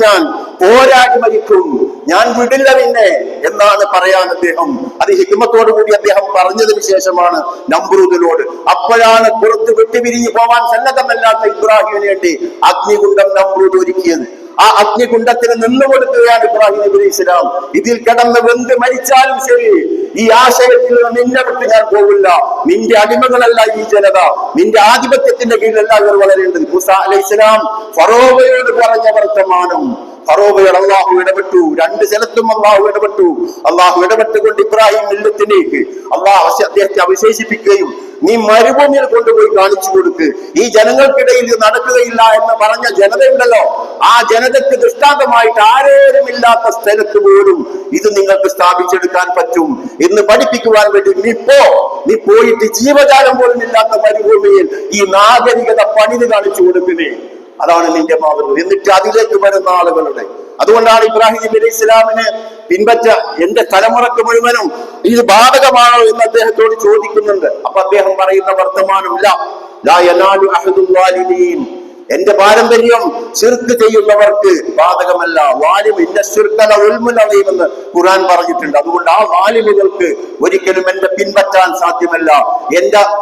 ഞാൻ വിടില്ല നിന്നെ എന്നാണ് പറയാൻ അദ്ദേഹം. അത് ഹിക്മത്തോടു കൂടി അദ്ദേഹം പറഞ്ഞതിന് ശേഷമാണ് നമ്രൂദിനോട്. അപ്പോഴാണ് പുറത്ത് വിട്ടുപിരിഞ്ഞു പോവാൻ സന്നദ്ധമല്ലാത്ത ഇബ്രാഹിമിന് വേണ്ടി അഗ്നികുണ്ഡം നമ്രൂദ് ഒരുക്കിയത്. ആ അഗ്നികുണ്ഡത്തിന് നിന്നുകൊടുക്കുകയാണ് ഇബ്രാഹിം നബി അലൈഹി സ്വലാം. ഇതിൽ കിടന്ന് വെന്ത് മരിച്ചാലും ശരി, ഈ ആശയത്തിൽ നിന്ന് നിന്നെ വിട്ട് ഞാൻ പോകില്ല. നിന്റെ അടിമകളല്ല ഈ ജനത, നിന്റെ ആധിപത്യത്തിന്റെ കീഴിലല്ല ഇവർ വളരേണ്ടത്. മൂസാ അലൈഹി സ്വലാം ഫറോവയോട് പറഞ്ഞ വർത്തമാനം, ഫറോവയോട് അള്ളാഹു ഇടപെട്ടു. രണ്ട് സ്ഥലത്തും അള്ളാഹു ഇടപെട്ടു. അള്ളാഹു ഇടപെട്ടുകൊണ്ട് ഇബ്രാഹിം മില്ലത്തിലേക്ക് അദ്ദേഹത്തെ അവശേഷിപ്പിക്കുകയും, നീ മരുഭൂമിയിൽ കൊണ്ടുപോയി കാണിച്ചു കൊടുക്ക്, ഈ ജനങ്ങൾക്കിടയിൽ ഇത് നടക്കുകയില്ല എന്ന് പറഞ്ഞ ജനതയുണ്ടല്ലോ, ആ ജനതയ്ക്ക് ദൃഷ്ടാന്തമായിട്ട് ആരോരുമില്ലാത്ത സ്ഥലത്ത് പോലും ഇത് നിങ്ങൾക്ക് സ്ഥാപിച്ചെടുക്കാൻ പറ്റും എന്ന് പഠിപ്പിക്കുവാൻ വേണ്ടി നീ പോയിട്ട് ജീവജാലം പോലും ഇല്ലാത്ത മരുഭൂമിയിൽ ഈ നാഗരികത പണിത് കാണിച്ചു കൊടുക്കുന്നേ. അതാണ് നിന്റെ മാതൃക. എന്നിട്ട് അതിലേക്ക് വരുന്ന ആളുകളുടെ, അതുകൊണ്ടാണ് ഇബ്രാഹിം നബി അലൈഹി ഇസ്ലാമിനെ പിൻപറ്റ എന്റെ തലമുറക്ക് മുഴുവനും ഇത് ബാധകമാണോ എന്ന് അദ്ദേഹത്തോട് ചോദിക്കുന്നുണ്ട്. അപ്പൊ അദ്ദേഹം പറയുന്ന വർത്തമാനം, ലാ യനാലു അഹദുൽ വാലിമീൻ, എന്റെ പാരമ്പര്യം ശിർക്ക് ചെയ്യുന്നവർക്ക് ബാധകമല്ല. എന്ന് ഖുർആൻ പറഞ്ഞിട്ടുണ്ട്. അതുകൊണ്ട് ആ വാലിമുകൾക്ക് ഒരിക്കലും എന്റെ പിൻപറ്റാൻ സാധ്യമല്ല.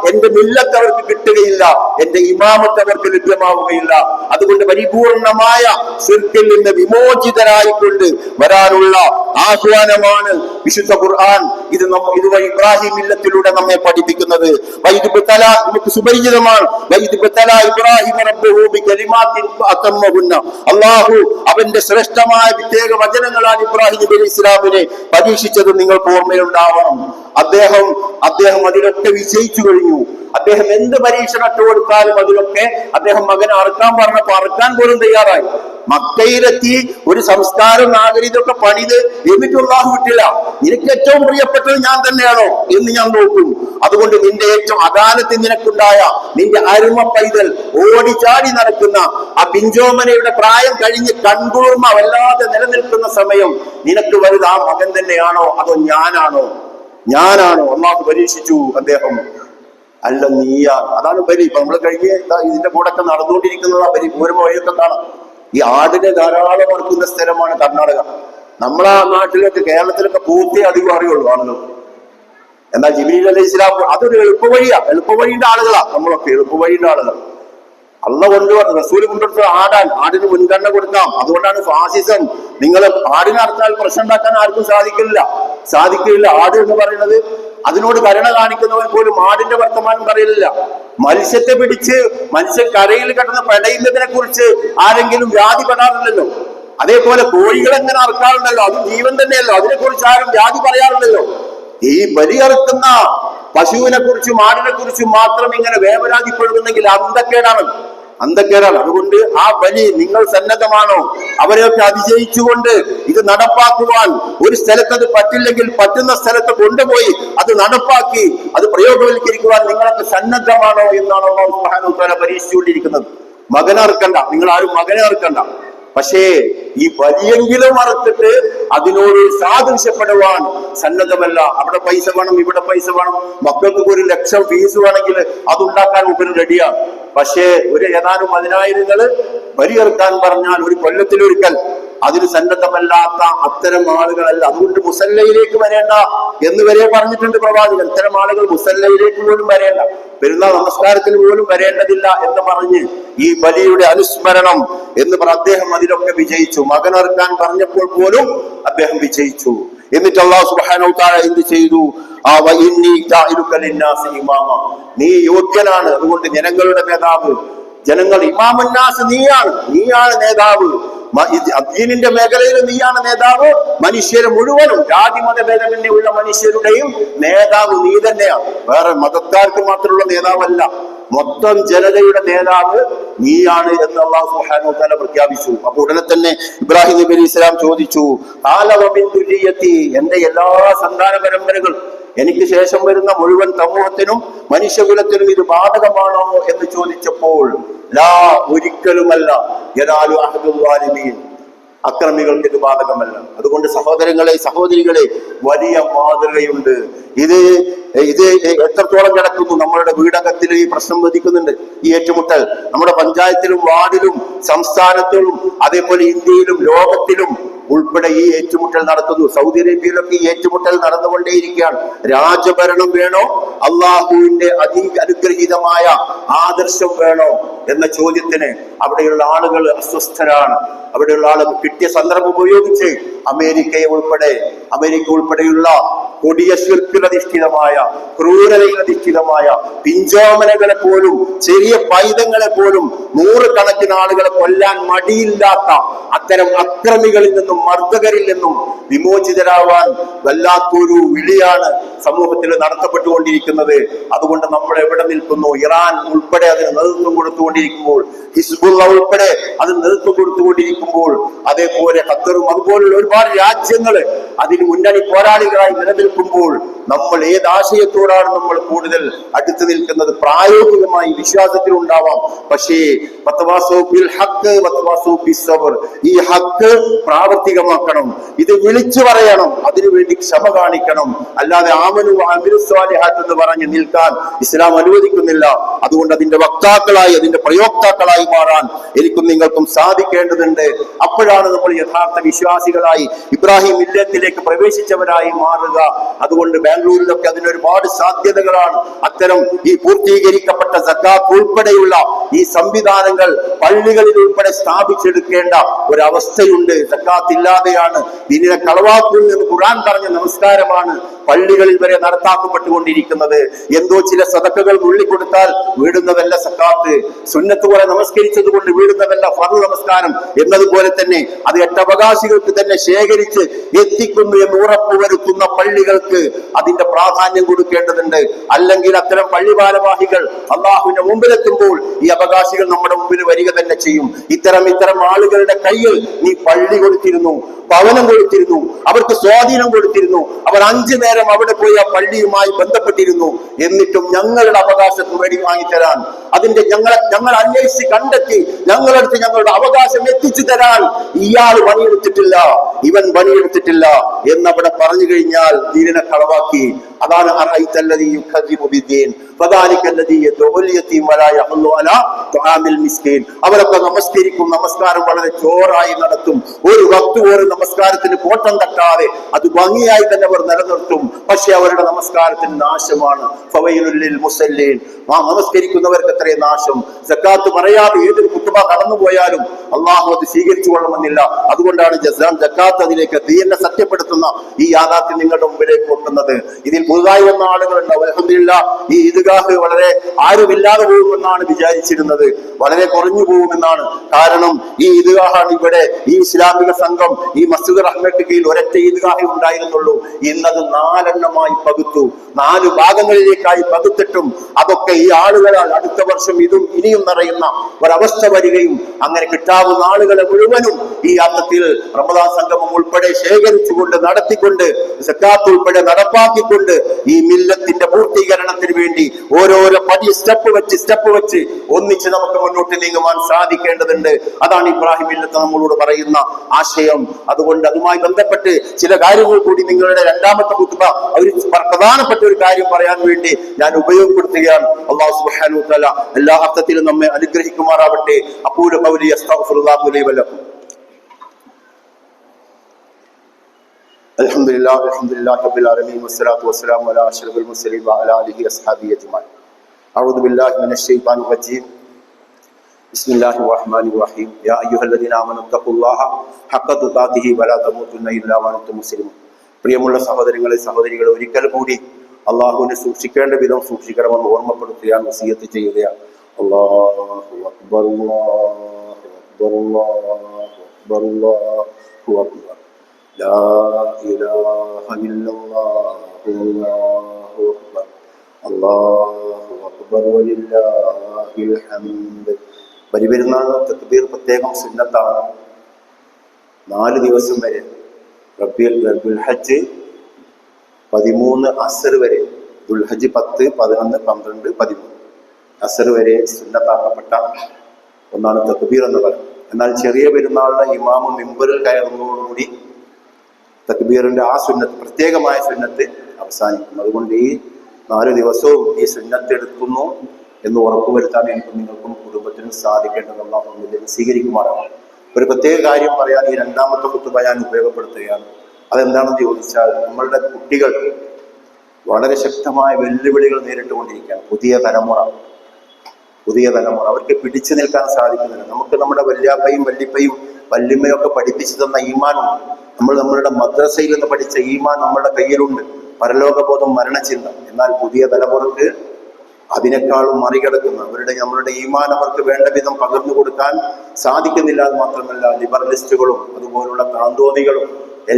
എന്റെ മില്ലത്ത് അവർക്ക് കിട്ടുകയില്ല, എന്റെ ഇമാമത്ത് അവർക്ക് ലഭ്യമാവുകയില്ല. അതുകൊണ്ട് പരിപൂർണമായ ശിർക്കിൽ നിന്ന് വിമോചിതരായിക്കൊണ്ട് വരാനുള്ള ആഹ്വാനമാണ് വിശുദ്ധ ഖുർആൻ ഇതുവഴി ഇബ്രാഹിം മില്ലത്തിലൂടെ നമ്മെ പഠിപ്പിക്കുന്നത്. നമുക്ക് സുപരിചിതമാണ്. അല്ലാഹു അവന്റെ ശ്രേഷ്ഠമായ പ്രത്യേക വചനങ്ങളാണ് ഇബ്രാഹിം നബി അലൈഹി ഇസ്ലാമിനെ പരീക്ഷിച്ചത്. നിങ്ങൾക്ക് ഓർമ്മയുണ്ടാവണം. അദ്ദേഹം അതിലൊക്കെ വിജയിച്ചു കഴിഞ്ഞു. അദ്ദേഹം എന്ത് പരീക്ഷണത്തെ കൊടുത്താലും അതിലൊക്കെ അദ്ദേഹം മകനെ അറുക്കാൻ പറഞ്ഞപ്പോ അറുക്കാൻ പോലും തയ്യാറായി. മക്കയിലെത്തി ഒരു സംസ്കാരം നാഗരികതൊക്കെ പണിത് എന്നിട്ട് അല്ലാഹു വിട്ടില്ല. നിനക്ക് ഏറ്റവും പ്രിയപ്പെട്ടത് ഞാൻ തന്നെയാണോ എന്ന് ഞാൻ നോക്കും. അതുകൊണ്ട് നിന്റെ ഏറ്റവും അകാലത്ത് നിനക്കുണ്ടായ നിന്റെ അരുമ പൈതൽ ഓടിച്ചാടി നടക്കുന്ന ആ പിഞ്ചോമനയുടെ പ്രായം കഴിഞ്ഞ് കൺകുളിർമ വല്ലാതെ നിലനിൽക്കുന്ന സമയം നിനക്ക് വലുത് ആ മകൻ തന്നെയാണോ അതോ ഞാനാണോ? അല്ലാഹു പരീക്ഷിച്ചു. അദ്ദേഹം അല്ല നീയാണ്. അതാണ് ബലി. ഇപ്പൊ നമ്മൾ കഴിഞ്ഞ് ഇതിന്റെ കൂടെ ഒക്കെ നടന്നുകൊണ്ടിരിക്കുന്നതാ ബലി. പൂരം വഴിയൊക്കെ കാണാം. ഈ ആടിനെ ധാരാളം ഇറക്കുന്ന സ്ഥലമാണ് കർണാടക. നമ്മളെ നാട്ടിലൊക്കെ കേരളത്തിലൊക്കെ പൂത്തേ അധികം അറിയുള്ളൂ ആളുകൾ. എന്നാൽ ജിബ്രീൽ അലൈഹി ഇസ്ലാം അതൊരു എളുപ്പവഴിയുടെ ആളുകളാ. നമ്മളൊക്കെ എളുപ്പവഴിയുടെ ആളുകൾ. അള്ള കൊണ്ടുവന്നു റസൂല് കൊണ്ടുവരുന്നത് ആടിന് മുൻഗണന കൊടുക്കാം. അതുകൊണ്ടാണ് ഫാസിസം. നിങ്ങൾ ആടിനെ അറുത്താൽ പ്രശ്നം ഉണ്ടാക്കാൻ ആർക്കും സാധിക്കില്ല. ആട് എന്ന് പറയുന്നത് അതിനോട് കരുണ കാണിക്കുന്നവൻ പോലും ആടിന്റെ വർത്തമാനം പറയില്ല. മത്സ്യത്തെ പിടിച്ച് മത്സ്യം കരയിൽ കിടന്ന് പെടയുന്നതിനെ കുറിച്ച് ആരെങ്കിലും വ്യാധി പെടാറില്ലല്ലോ. അതേപോലെ കോഴികളെങ്ങനെ അറുക്കാറുണ്ടല്ലോ, അത് ജീവൻ തന്നെയല്ലോ, അതിനെ കുറിച്ച് ആരും വ്യാധി പറയാറില്ലല്ലോ. ഈ ബലിയറുക്കുന്ന പശുവിനെ കുറിച്ചും ആടിനെ കുറിച്ചും മാത്രം ഇങ്ങനെ വേവലാതിപ്പെടുന്നുണ്ടെങ്കിൽ അന്തക്കേടാണ്. അതുകൊണ്ട് ആ ബലി നിങ്ങൾ സന്നദ്ധമാണോ? അവരെയൊക്കെ അതിജയിച്ചുകൊണ്ട് ഇത് നടപ്പാക്കുവാൻ ഒരു സ്ഥലത്ത് അത് പറ്റില്ലെങ്കിൽ പറ്റുന്ന സ്ഥലത്ത് കൊണ്ടുപോയി അത് നടപ്പാക്കി അത് പ്രയോഗവൽക്കരിക്കുവാൻ നിങ്ങളൊക്കെ സന്നദ്ധമാണോ എന്നാണ് അല്ലാഹു സുബ്ഹാനഹു വ തആല പരീക്ഷിച്ചുകൊണ്ടിരിക്കുന്നത്. മകനെ അറുക്കണ്ട, നിങ്ങൾ ആരും മകനെ അറുക്കണ്ട. പക്ഷേ ഈ വലിയെങ്കിലും അറുത്തിട്ട് അതിനോട് സാദൃശ്യപ്പെടുവാൻ സന്നദ്ധമല്ല. അവിടെ പൈസ വേണം, ഇവിടെ പൈസ വേണം, മക്കൾക്ക് 1 ലക്ഷം ഫീസ് വേണമെങ്കിൽ അതുണ്ടാക്കാൻ ഉപരി റെഡിയാണ്. പക്ഷേ ഒരു ഏതാനും 10,000 ബലിയെറുക്കാൻ പറഞ്ഞാൽ ഒരു കൊല്ലത്തിലൊരിക്കൽ അതിന് സന്നദ്ധമല്ലാത്ത അത്തരം ആളുകളല്ല. അതുകൊണ്ട് മുസല്ലയിലേക്ക് വരേണ്ട എന്ന് വരെ പറഞ്ഞിട്ടുണ്ട് പ്രവാചകൻ. ഇത്തരം ആളുകൾ മുസല്ലയിലേക്ക് പോലും വരേണ്ട, പെരുന്നാൾ നമസ്കാരത്തിന് പോലും വരേണ്ടതില്ല എന്ന് പറഞ്ഞ് ഈ ബലിയുടെ അനുസ്മരണം എന്ന് അദ്ദേഹം അതിലൊക്കെ വിജയിച്ചു. മകനറുക്കാൻ പറഞ്ഞപ്പോൾ പോലും അദ്ദേഹം വിജയിച്ചു. എന്നിട്ട് അല്ലാഹു സുബ്ഹാനഹു വ തആല എന്ത് ചെയ്തു? നീ യോഗ്യനാണ്, അതുകൊണ്ട് ജനങ്ങളുടെ നേതാവ്, ഇമാമുന്നാസ് നീയാണ് നേതാവ്. അദ്ദീനിന്റെ മേഖലയിൽ നീയാണ് നേതാവ്. മനുഷ്യരെ മുഴുവനും ജാതി മതഭേദമന്യേ ഉള്ള മനുഷ്യരുടെയും നേതാവ് നീ തന്നെയാണ്. വേറെ മതക്കാർക്ക് മാത്രമുള്ള നേതാവല്ല, മൊത്തം ജനതയുടെ നേതാവ് നീയാണ് എന്ന് അല്ലാഹു സുബ്ഹാനഹു വ തആല പ്രഖ്യാപിച്ചു. അപ്പൊ ഉടനെ തന്നെ ഇബ്രാഹിം നബി അലൈഹി സ്വലാം ചോദിച്ചു, എന്റെ എല്ലാ സന്താന പരമ്പരകൾ, എനിക്ക് ശേഷം വരുന്ന മുഴുവൻ സമൂഹത്തിനും മനുഷ്യകുലത്തിനും ഇത് ബാധകമാണോ എന്ന് ചോദിച്ചപ്പോൾ ലാ, ഒരിക്കലുമല്ല, യനാലു അഹദുൽ വാലിമീൻ, അക്രമികൾക്ക് ഇത് ബാധകമല്ല. അതുകൊണ്ട് സഹോദരങ്ങളെ, സഹോദരികളെ, വലിയ മാതൃകയുണ്ട്. ഇത് എത്രത്തോളം കിടക്കുന്നു? നമ്മളുടെ വീടകത്തിൽ ഈ പ്രശ്നം വധിക്കുന്നുണ്ട്. ഈ ഏറ്റുമുട്ടൽ നമ്മുടെ പഞ്ചായത്തിലും വാർഡിലും സംസ്ഥാനത്തിലും അതേപോലെ ഇന്ത്യയിലും ലോകത്തിലും ഉൾപ്പെടെ ഈ ഏറ്റുമുട്ടൽ നടത്തുന്നു. സൗദി അറേബ്യയിലൊക്കെ ഈ ഏറ്റുമുട്ടൽ നടന്നുകൊണ്ടേയിരിക്കുകയാണ്. രാജഭരണം വേണോ, അള്ളാഹുവിന്റെ അനുഗ്രഹീതമായ ആദർശം വേണോ എന്ന ചോദ്യത്തിന് അവിടെയുള്ള ആളുകൾ അസ്വസ്ഥരാണ്. അവിടെയുള്ള ആളുകൾ കിട്ടിയ സന്ദർഭം ഉപയോഗിച്ച് അമേരിക്ക ഉൾപ്പെടെയുള്ള കൊടിയ ശിർക്കിലധിഷ്ഠിതമായ, ക്രൂരതയിലധിഷ്ഠിതമായ പിഞ്ചോമനകളെ പോലും, ചെറിയ പൈതങ്ങളെ പോലും 100 കണക്കിന് ആളുകളെ കൊല്ലാൻ മടിയില്ലാത്ത അത്തരം അക്രമികളിൽ നിന്നും മർദ്ദകരിൽ നിന്നും വിമോചിതരാവാൻ വല്ലാത്തൊരു വിളിയാണ് സമൂഹത്തിൽ നടത്തപ്പെട്ടുകൊണ്ടിരിക്കുന്നത്. അതുകൊണ്ട് നമ്മൾ എവിടെ നിൽക്കുന്നു? ഇറാൻ ഉൾപ്പെടെ അതിന് നേതൃത്വം കൊടുത്തുകൊണ്ടിരിക്കുമ്പോൾ, ഹിസ്ബുള്ള ഉൾപ്പെടെ അതിന് നേതൃത്വം കൊടുത്തുകൊണ്ടിരിക്കുമ്പോൾ, അതേപോലെ ഖത്തറും അതുപോലുള്ള ഒരുപാട് രാജ്യങ്ങൾ അതിന് മുന്നണി പോരാളികളായി നിലനിൽക്കുമ്പോൾ നമ്മൾ ഏത് ആശയത്തോടാണ് നമ്മൾ കൂടുതൽ അടുത്ത് നിൽക്കുന്നത്? പ്രായോഗികമായി വിശ്വാസത്തിൽ ഉണ്ടാവാം, പക്ഷേ ഈ ഹക്ക് പ്രാവർത്തികമാക്കണം, ഇത് വിളിച്ചു പറയണം, അതിനുവേണ്ടി ക്ഷമ കാണിക്കണം. അല്ലാതെ ആമനു അമിനു സ്വാലിഹാത്ത് എന്ന് പറഞ്ഞ് നിൽക്കാൻ ഇസ്ലാം അനുവദിക്കുന്നില്ല. അതുകൊണ്ട് അതിന്റെ വക്താക്കളായി, അതിന്റെ പ്രയോക്താക്കളായി മാറാൻ എനിക്കും നിങ്ങൾക്കും സാധിക്കേണ്ടതുണ്ട്. അപ്പോഴാണ് നമ്മൾ യഥാർത്ഥ വിശ്വാസികളായി ഇബ്രാഹിം മില്ലത്തിലേക്ക് പ്രവേശിച്ചവരായി മാറുക അതുകൊണ്ട് ബാംഗ്ലൂരിലൊക്കെ അതിനൊരുപാട് സാധ്യതകളാണ്. അത്തരം ഈ പൂർത്തീകരിക്കപ്പെട്ട സക്കാത്ത് ഉൾപ്പെടെയുള്ള ഈ സംവിധാനങ്ങൾ പള്ളികളിൽ ഉൾപ്പെടെ സ്ഥാപിച്ചെടുക്കേണ്ട ഒരവസ്ഥയുണ്ട്. സക്കാത്ത് ഇല്ലാതെയാണ് ഇതിനെ കളവാക്കും എന്ന് ഖുർആൻ പറഞ്ഞ നമസ്കാരമാണ് പള്ളികളിൽ വരെ നടത്താക്കപ്പെട്ടുകൊണ്ടിരിക്കുന്നത്. എന്തോ ചില സദക്കകൾ നുള്ളിക്കൊടുത്താൽ വീടുന്നതല്ല സക്കാത്ത്. സുന്നത്ത് പോലെ നമസ്കരിച്ചത് കൊണ്ട് വീടുന്നതല്ല ഫർദ് നമസ്കാരം എന്നതുപോലെ തന്നെ അത് എട്ടവകാശികൾക്ക് തന്നെ ശേഖരിച്ച് എത്തിക്കുന്നു എന്ന് ഉറപ്പുവരുത്തുന്ന പള്ളികൾക്ക് അതിന്റെ പ്രാധാന്യം കൊടുക്കേണ്ടതുണ്ട്. അല്ലെങ്കിൽ അത്തരം പള്ളി ഭാരവാഹികൾ അള്ളാഹുവിന്റെ മുമ്പിലെത്തുമ്പോൾ ഈ അവകാശികൾ നമ്മുടെ മുമ്പിൽ വരിക തന്നെ ചെയ്യും. ഇത്തരം ആളുകളുടെ കയ്യിൽ നീ പള്ളി കൊടുത്തിരുന്നു, ഭവനം കൊടുത്തിരുന്നു, അവർക്ക് സ്വാധീനം കൊടുത്തിരുന്നു, അവർ 5 നേരം അവിടെ പോയി ആ പള്ളിയുമായി ബന്ധപ്പെട്ടിരുന്നു, എന്നിട്ടും ഞങ്ങളുടെ അവകാശത്തിന് വേണ്ടി വാങ്ങിത്തരാൻ, അതിന്റെ ഞങ്ങൾ അന്വേഷിച്ച് കണ്ടെത്തി ഞങ്ങളടുത്ത് ഞങ്ങളുടെ അവകാശം എത്തിച്ചു തരാൻ ഇയാൾ പണിയെടുത്തിട്ടില്ല, ഇവൻ പണിയെടുത്തിട്ടില്ല എന്നവിടെ പറഞ്ഞു കഴിഞ്ഞാൽ ദീനിനെ കളവാക്കി. അതാണ് അവരൊക്കെ നമസ്കരിക്കും, നമസ്കാരം വളരെ ജോറായി നടത്തും, ഒരു വക്ത് പോലും നമസ്കാരത്തിന് കോട്ടം തട്ടാതെ അത് ഭംഗിയായി തന്നെ അവർ നിലനിർത്തും. പക്ഷെ അവരുടെ നമസ്കാരത്തിന് നാശമാണ്. നമസ്കരിക്കുന്നവർക്ക് എത്രയും നാശം. സക്കാത്ത് പറയാതെ ഏതൊരു കുത്തുബ കടന്നുപോയാലും അള്ളാഹു അത് സ്വീകരിച്ചു കൊള്ളണമെന്നില്ല. അതുകൊണ്ടാണ് ജക്കാത്ത് അതിലേക്ക് ദീനിനെ സത്യപ്പെടുത്തുന്ന ഈ യാഥാർത്ഥ്യം നിങ്ങളുടെ മുമ്പിലേക്ക് വെക്കുന്നത്. ഇതിൽ പുതുതായി വന്ന ആളുകളുണ്ടാവും. അൽഹംദുലില്ലാഹ് ഈ ഈദ്ഗാഹ് വളരെ ആരുമില്ലാതെ പോകുമെന്നാണ് വിചാരിച്ചിരുന്നത്, വളരെ കുറഞ്ഞു പോകുമെന്നാണ്. കാരണം ഈ ഈദ്ഗാഹാണ് ഇവിടെ ഈ ഇസ്ലാമിക സംഘം ഈ മസ്ജിദ് റഹ്മത്ത് കീഴിൽ ഒരൊറ്റ ഈദ്ഗാഹേ ഉണ്ടായിരുന്നുള്ളൂ. ഇന്നത് 4 എണ്ണമായി പകുത്തു, 4 ഭാഗങ്ങളിലേക്കായി പകുത്തിട്ടും അതൊക്കെ ഈ ആളുകളാൽ അടുത്ത വർഷം ഇതും ഇനിയും നിറയുന്ന ഒരവസ്ഥ വരികയും അങ്ങനെ കിട്ടാവുന്ന ആളുകളെ മുഴുവനും ഈ അർത്ഥത്തിൽ റമദാൻ സംഗമം ഉൾപ്പെടെ ശേഖരിച്ചുകൊണ്ട് നടത്തിക്കൊണ്ട് സക്കാത്ത് ഉൾപ്പെടെ നടപ്പാക്കിക്കൊണ്ട് ഈ മില്ലത്തിന്റെ പൂർത്തീകരണത്തിന് വേണ്ടി ഓരോരോ പടി സ്റ്റെപ്പ് വെച്ച് ഒന്നിച്ച് നമുക്ക് മുന്നോട്ട് നീങ്ങുവാൻ സാധിക്കേണ്ടതുണ്ട്. അതാണ് ഇബ്രാഹിം മില്ലത്ത് നമ്മളോട് പറയുന്ന ആശയം. അതുകൊണ്ട് അതുമായി ബന്ധപ്പെട്ട് ചില കാര്യങ്ങൾ കൂടി നിങ്ങളുടെ രണ്ടാമത്തെ ഖുത്ബ ഒരു പ്രധാനപ്പെട്ട ഒരു കാര്യം പറയാൻ വേണ്ടി ഞാൻ ഉപയോഗപ്പെടുത്തുകയാണ്. അല്ലാഹു സുബ്ഹാനഹു വ തആല എല്ലാ അർത്ഥത്തിലും നമ്മെ അനുഗ്രഹിക്കുമാറാവട്ടെ. അഖൂലു ഖൗലി അസ്തഗ്ഫിറുല്ലാഹ ലി വ ലക്കും. അൽഹംദുലില്ലാഹി റബ്ബിൽ ആലമീൻ വസ്സലാത്തു വസ്സലാമു അലാ അഷ്റഫിൽ മുർസലീൻ വഅലാ ആലിഹി വസ്ഹബിഹി അജ്മഈൻ. അഊദു ബില്ലാഹി മിനശ് ശൈത്വാനിർ റജീം. ബിസ്മില്ലാഹിർ റഹ്മാനിർ റഹീം. യാ അയ്യുഹല്ലദീന ആമനൂ തഖുല്ലാഹ ഹഖ്ക തുഖാതിഹി വലാ തമൂതുന്ന ഇല്ലാ വഅൻതും മുസ്ലിമൂൻ. പ്രിയമുള്ള സഹോദരങ്ങളെ സഹോദരികളെ, ഒരിക്കൽ കൂടി അള്ളാഹുവിനെ സൂക്ഷിക്കേണ്ട വിധം സൂക്ഷിക്കണമെന്ന് ഓർമ്മപ്പെടുത്തുകയാണ്, വസിയത്ത് ചെയ്യുകയാണ്. അല്ലാഹു അക്ബർ അല്ലാഹു അക്ബർ അല്ലാഹു അക്ബർ അല്ലാഹു അക്ബർ ലാ ഇലാഹ ഇല്ലല്ലാഹു അല്ലാഹു അക്ബർ അല്ലാഹു അക്ബർ വലില്ലാഹിൽ ഹംദ്. ബലിപെരുന്നാൾ തക്ബീർ പ്രത്യേകം സുന്നത്താണ്. 4 ദിവസം വരെ ദുൽഹജ്ജ് 13 അസർ വരെ, ദുൽഹജ്ജ് 10, 11, 12, 13 അസർ വരെ സുന്നത്താക്കപ്പെട്ട ഒന്നാണ് തക്ബീർ എന്ന് പറയുന്നത്. എന്നാൽ ചെറിയ പെരുന്നാളിന് ഇമാമ് മിമ്പറിൽ കയറുന്നതോടുകൂടി തക്ബീറിന്റെ ആ സുന്നത്ത്, പ്രത്യേകമായ സുന്നത്ത് അവസാനിക്കും. അതുകൊണ്ട് ഈ 4 ദിവസവും ഈ സുന്നത്ത് എടുക്കുന്നു എന്ന് ഉറപ്പുവരുത്താൻ എനിക്കും നിങ്ങൾക്കും കുടുംബത്തിനും സാധിക്കേണ്ടതുള്ള ഒന്നിൽ സ്വീകരിക്കുമാറാണ്. ഒരു പ്രത്യേക കാര്യം പറയാൻ ഈ രണ്ടാമത്തെ ഖുത്ബ ഞാൻ ഉപയോഗപ്പെടുത്തുകയാണ്. അതെന്താണെന്ന് ചോദിച്ചാൽ, നമ്മളുടെ കുട്ടികൾ വളരെ ശക്തമായ വെല്ലുവിളികൾ നേരിട്ടുകൊണ്ടിരിക്കുകയാണ്. പുതിയ തലമുറ അവർക്ക് പിടിച്ചു നിൽക്കാൻ സാധിക്കുന്നില്ല. നമുക്ക് നമ്മുടെ വല്യാപ്പയും വല്ലിപ്പയും വല്യമ്മയൊക്കെ പഠിപ്പിച്ചു തന്ന ഈമാനുണ്ട്. നമ്മളുടെ മദ്രസയിൽ നിന്ന് പഠിച്ച ഈമാൻ നമ്മുടെ കയ്യിലുണ്ട്, പരലോകബോധം, മരണചിന്ത. എന്നാൽ പുതിയ തലമുറക്ക് അതിനേക്കാളും മറികടക്കുന്ന നമ്മളുടെ ഈമാൻ അവർക്ക് വേണ്ട വിധം പകർന്നു കൊടുക്കാൻ സാധിക്കുന്നില്ല. അത് മാത്രമല്ല, ലിബറലിസ്റ്റുകളും അതുപോലുള്ള താന്തോന്നികളും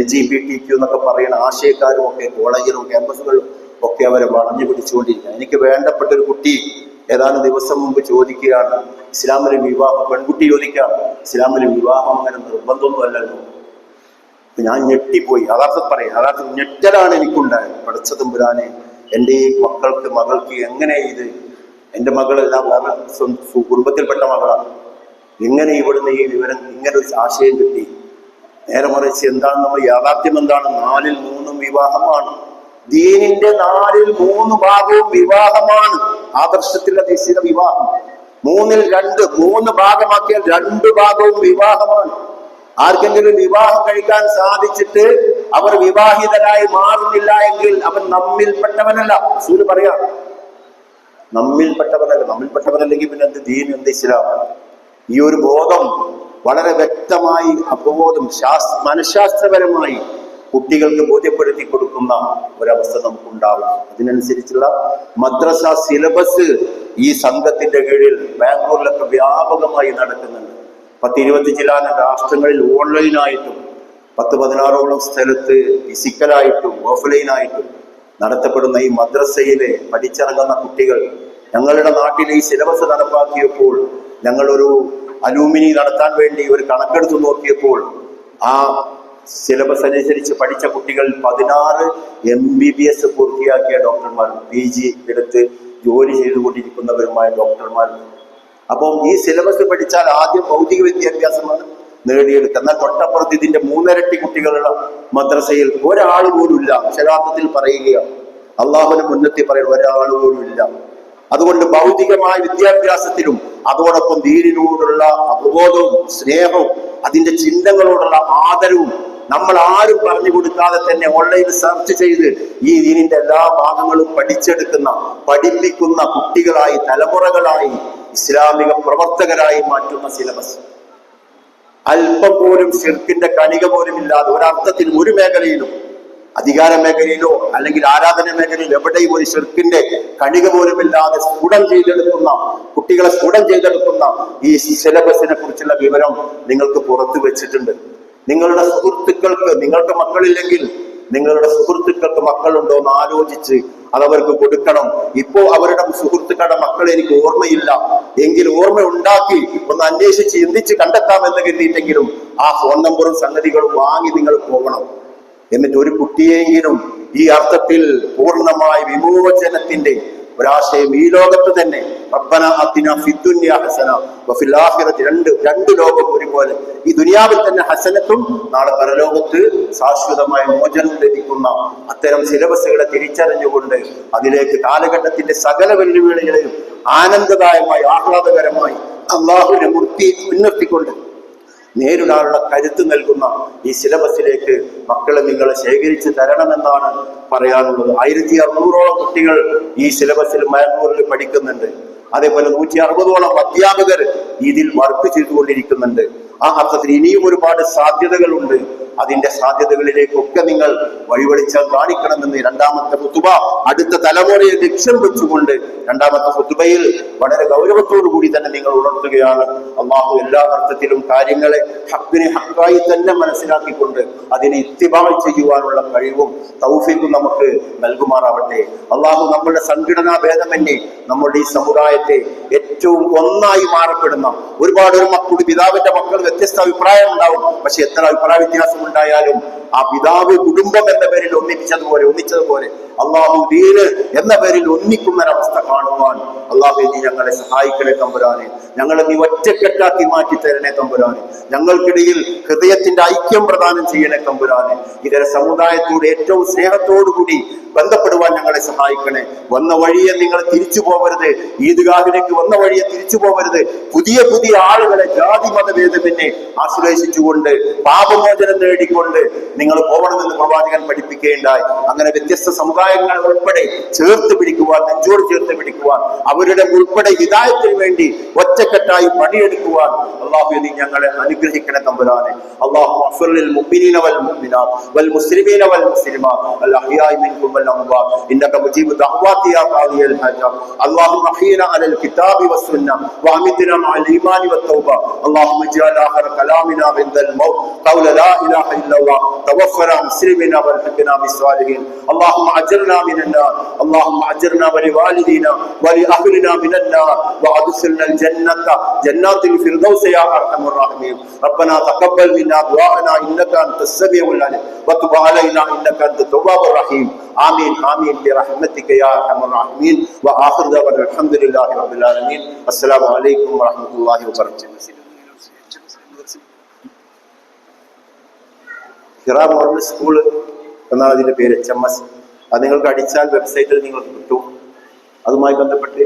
LGBTQ എന്നൊക്കെ പറയുന്ന ആശയക്കാരും ഒക്കെ കോളേജിലും ക്യാമ്പസുകളിലും ഒക്കെ അവരെ വളഞ്ഞു പിടിച്ചുകൊണ്ടിരിക്കുകയാണ്. എനിക്ക് വേണ്ടപ്പെട്ട ഒരു കുട്ടി ഏതാനും ദിവസം മുമ്പ് ചോദിക്കുകയാണ്, ഇസ്ലാമിലെ വിവാഹം, പെൺകുട്ടി ചോദിക്കുകയാണ്, ഇസ്ലാമിലെ വിവാഹം അങ്ങനെ നിർബന്ധമൊന്നും അല്ലല്ലോ. ഞാൻ ഞെട്ടിപ്പോയി. യഥാർത്ഥം ഞെട്ടലാണ് എനിക്കുണ്ടായത്. പഠിച്ച തമ്പുരാനെ, എൻ്റെ ഈ മകൾക്ക് എങ്ങനെ ഇത്, എൻ്റെ മകളെല്ലാം വേറെ കുടുംബത്തിൽപ്പെട്ട മകളാണ്, എങ്ങനെ ഇവിടുന്ന് ഈ വിവരം, ഇങ്ങനെ ഒരു ആശയം കിട്ടി? നേരെ മറിച്ച് എന്താണ് നമ്മൾ യാഥാർത്ഥ്യം എന്താണ്? 4-ൽ 3 വിവാഹമാണ്. ദീനിന്റെ 4-ൽ 3 ഭാഗവും വിവാഹമാണ്. ആദർശത്തിന്റെ നിശ്ചിത വിവാഹം 3-ൽ 2, 3 ഭാഗമാക്കിയാൽ 2 ഭാഗവും വിവാഹമാണ്. ആർക്കെങ്കിലും വിവാഹം കഴിക്കാൻ സാധിച്ചിട്ട് അവർ വിവാഹിതരായി മാറുന്നില്ല എങ്കിൽ അവൻ നമ്മിൽപ്പെട്ടവനല്ല. റസൂൽ പറയാ, നമ്മിൽപ്പെട്ടവനല്ലെങ്കിൽ പിന്നെ എന്ത് ദീൻ, എന്ത് ഇസ്ലാം? ഈ ഒരു ബോധം വളരെ വ്യക്തമായി അപബോധം മനഃശാസ്ത്രപരമായി കുട്ടികൾക്ക് ബോധ്യപ്പെടുത്തി കൊടുക്കുന്ന ഒരവസ്ഥ നമുക്കുണ്ടാവും. അതിനനുസരിച്ചുള്ള മദ്രസ സിലബസ് ഈ സംഘത്തിന്റെ കീഴിൽ ബാംഗ്ലൂരിലൊക്കെ വ്യാപകമായി നടക്കുന്നുണ്ട്. 10-20 ചില രാഷ്ട്രങ്ങളിൽ ഓൺലൈനായിട്ടും 10-16ഓളം സ്ഥലത്ത് ഫിസിക്കലായിട്ടും ഓഫ്ലൈനായിട്ടും നടത്തപ്പെടുന്ന ഈ മദ്രസയിലെ പഠിച്ചിറങ്ങുന്ന കുട്ടികൾ ഞങ്ങളുടെ നാട്ടിൽ ഈ സിലബസ് നടപ്പാക്കിയപ്പോൾ ഞങ്ങളൊരു അലൂമിനി നടത്താൻ വേണ്ടി ഒരു കണക്കെടുത്ത് നോക്കിയപ്പോൾ ആ സിലബസ് അനുസരിച്ച് പഠിച്ച കുട്ടികൾ 16 MBBS പൂർത്തിയാക്കിയ ഡോക്ടർമാർ, PG എടുത്ത് ജോലി ചെയ്തുകൊണ്ടിരിക്കുന്നവരുമായ ഡോക്ടർമാർ. അപ്പം ഈ സിലബസ് പഠിച്ചാൽ ആദ്യം ഭൗതിക വിദ്യാഭ്യാസമാണ് നേടിയെടുക്കുക. എന്നാൽ തൊട്ടപ്പുറത്ത് ഇതിന്റെ 3 ഇരട്ടി കുട്ടികളുള്ള മദ്രസയിൽ ഒരാൾ പോലും ഇല്ല. അക്ഷരാർത്ഥത്തിൽ പറയുകയാണ്, അള്ളാഹുവിനെ മുൻനിർത്തി പറയുന്ന ഒരാൾ പോലും ഇല്ല. അതുകൊണ്ട് ഭൗതികമായ വിദ്യാഭ്യാസത്തിലും അതോടൊപ്പം ദീനിനോടുള്ള അവബോധവും സ്നേഹവും അതിന്റെ ചിന്തകളോടുള്ള ആദരവും നമ്മൾ ആരും പറഞ്ഞു കൊടുക്കാതെ തന്നെ ഓൺലൈനിൽ സെർച്ച് ചെയ്ത് ഈ ദീനിന്റെ എല്ലാ ഭാഗങ്ങളും പഠിപ്പിക്കുന്ന കുട്ടികളായി, തലമുറകളായി, ഇസ്ലാമിക പ്രവർത്തകരായി മാറ്റുന്ന സിലബസ്. അല്പം പോലും ശിർക്കിന്റെ കണിക പോലും ഇല്ലാതെ ഒരർത്ഥത്തിലും ഒരു മേഖലയിലും, അധികാര മേഖലയിലോ അല്ലെങ്കിൽ ആരാധന മേഖലയിലോ എവിടെയും ഒരു ശിർക്കിന്റെ കണിക പോലും ഇല്ലാതെ കുട്ടികളെ സ്ഫുടം ചെയ്തെടുക്കുന്ന ഈ സിലബസിനെ കുറിച്ചുള്ള വിവരം നിങ്ങൾക്ക് പുറത്തു വെച്ചിട്ടുണ്ട്. നിങ്ങളുടെ സുഹൃത്തുക്കൾക്ക്, നിങ്ങൾക്ക് മക്കളില്ലെങ്കിൽ നിങ്ങളുടെ സുഹൃത്തുക്കൾക്ക് മക്കളുണ്ടോ എന്ന് ആലോചിച്ച് അതവർക്ക് കൊടുക്കണം. ഇപ്പോ അവരുടെ സുഹൃത്തുക്കളുടെ മക്കൾ എനിക്ക് ഓർമ്മയില്ല എങ്കിൽ ഓർമ്മ ഉണ്ടാക്കി ഒന്ന് അന്വേഷിച്ച് ചിന്തിച്ച് കണ്ടെത്താമെന്ന് കരുതിയിട്ടെങ്കിലും ആ ഫോൺ നമ്പറും സംഗതികളും വാങ്ങി നിങ്ങൾ പോകണം. എന്നിട്ട് ഒരു കുട്ടിയെങ്കിലും ഈ അർത്ഥത്തിൽ പൂർണ്ണമായ വിമോചനത്തിന്റെ ഒരാശയം ഈ ലോകത്ത് തന്നെ റബ്ബന ആതിനാ ഫിദ്ദുനിയ ഹസന വഫിൽ ആഖിറതി രണ്ട് ലോകം ഒരുപോലെ, ഈ ദുനിയാവിൽ തന്നെ ഹസനത്തും നാളെ പരലോകത്ത് ശാശ്വതമായ മോചനം ലഭിക്കുന്ന അത്തരം സിലബസുകളെ തിരിച്ചറിഞ്ഞുകൊണ്ട് അതിലേക്ക് കാലഘട്ടത്തിന്റെ സകല വെല്ലുവിളികളെയും ആനന്ദദായമായി ആഹ്ലാദകരമായി അള്ളാഹുവിനെ മുൻനിർത്തിക്കൊണ്ട് നേരിടാനുള്ള കരുത്ത് നൽകുന്ന ഈ സിലബസിലേക്ക് മക്കളെ നിങ്ങൾ ശേഖരിച്ച് തരണമെന്നാണ് പറയാനുള്ളത്. 1600ഓളം കുട്ടികൾ ഈ സിലബസിൽ മലപ്പൂരിൽ പഠിക്കുന്നുണ്ട്. അതേപോലെ 160ഓളം അധ്യാപകർ ഇതിൽ വർക്ക് ചെയ്തുകൊണ്ടിരിക്കുന്നുണ്ട്. ആ അർത്ഥത്തിൽ ഇനിയും ഒരുപാട് സാധ്യതകളുണ്ട്. അതിന്റെ സാധ്യതകളിലേക്കൊക്കെ നിങ്ങൾ വഴിവെളിച്ചം കാണിക്കണമെന്ന് രണ്ടാമത്തെ ഖുതുബ അടുത്ത തലമുറയെ ലക്ഷ്യം വെച്ചുകൊണ്ട് രണ്ടാമത്തെ ഖുതുബയിൽ വളരെ ഗൗരവത്തോടു കൂടി തന്നെ നിങ്ങൾ ഉണർത്തുകയാണ്. അള്ളാഹു എല്ലാ അർത്ഥത്തിലും കാര്യങ്ങളെ ഹക്കിനെ ഹക്കായി തന്നെ മനസ്സിലാക്കിക്കൊണ്ട് അതിനെ ഇത്തിബാ ചെയ്യുവാനുള്ള കഴിവും തൗഫീഖും നമുക്ക് നൽകുമാറാവട്ടെ. അള്ളാഹു നമ്മുടെ സംഘടനാ ഭേദമന്യേ നമ്മുടെ ഈ സമുദായത്തെ ഏറ്റവും ഒന്നായി മാറപ്പെടുന്ന ഒരുപാട് പിതാവിന്റെ മക്കൾ വ്യത്യസ്ത അഭിപ്രായം ഉണ്ടാവും. പക്ഷെ എത്ര അഭിപ്രായ വ്യത്യാസം ഉണ്ടായാലും ആ പിതാവ് കുടുംബം എന്ന പേരിൽ ഒന്നിച്ചതുപോലെ അള്ളാഹു ദീന് എന്ന പേരിൽ ഒന്നിക്കുന്നൊരവസ്ഥ കാണുവാൻ അള്ളാഹു നീ ഞങ്ങളെ സഹായിക്കണേ തമ്പുരാനെ. ഞങ്ങളെ നീ ഒറ്റക്കെട്ടാക്കി മാറ്റി തരണേ തമ്പുരാനെ. ഞങ്ങൾക്കിടയിൽ ഹൃദയത്തിന്റെ ഐക്യം പ്രദാനം ചെയ്യണേ തമ്പുരാനെ. ഇതര സമുദായത്തോട് ഏറ്റവും സ്നേഹത്തോടുകൂടി ബന്ധപ്പെടുവാൻ ഞങ്ങളെ സഹായിക്കണേ. വന്ന വഴിയെ നിങ്ങൾ തിരിച്ചു പോവരുത്, ഈദ്ഗാഹിലേക്ക് വന്ന വഴിയെ തിരിച്ചു പോവരുത്. പുതിയ ആളുകളെ ജാതി മതഭേദമെന്നെ ആശ്ലേഷിച്ചുകൊണ്ട് പാപമോചനം നേടിക്കൊണ്ട് നിങ്ങൾ പോകണമെന്ന് പ്രവാചകൻ പഠിപ്പിക്കുകയുണ്ടായി. അങ്ങനെ വ്യത്യസ്ത സമുദായങ്ങൾ ഉൾപ്പെടെ ചേർത്ത് പിടിക്കുവാൻ, നെഞ്ചോട് ചേർത്ത് പിടിക്കുവാൻ, അവരുടെ ഉൾപ്പെടെ ഹിദായത്തിന് വേണ്ടി ഒറ്റക്കെട്ടായി പണിയെടുക്കുവാൻ അള്ളാഹു നീ ഞങ്ങളെ അനുഗ്രഹിക്കണേ തമ്പുരാനെ. അല്ലാഹു അഗ്ഫിർ ലിൽ മുഅ്മിനീന വൽ മുഅ്മിനാത്ത് വൽ മുസ്ലിമീന വൽ മുസ്ലിമാത്ത് അൽ അഹ്യാഇ മിൻകും വൽ അംവാത്ത് ഇന്നക മുജീബു ദഅവാതി യാ ഖാദിയൽ ഹജാത്ത്. اللهم احينا على الكتاب والسنة وامتنا مع الإيمان والتوبة. اللهم اجعل آخر كلامنا عند الموت قول لا إله إلا الله. توفنا مسلمين والحقنا بالصالحين. اللهم أجرنا من النار. اللهم أجرنا ولوالدينا ولأهلنا من النار وأدخلنا الجنة جنات الفردوس يا أرحم الراحمين. ربنا تقبل منا دعاءنا إنك أنت السميع العليم وتب علينا إنك أنت التواب الرحيم. آمين آمين برحمتك يا أرحم الراحمين. وآخر دعوانا الحمد لله رب العالمين. السلام عليكم ورحمة الله وبركاته. ഹിറ മോഡൽ സ്കൂൾ എന്നാണ് അതിന്റെ പേര്, HMS. അത് നിങ്ങൾക്ക് അടിച്ചാൽ വെബ്സൈറ്റിൽ നിങ്ങൾക്ക് കിട്ടും. അതുമായി ബന്ധപ്പെട്ട്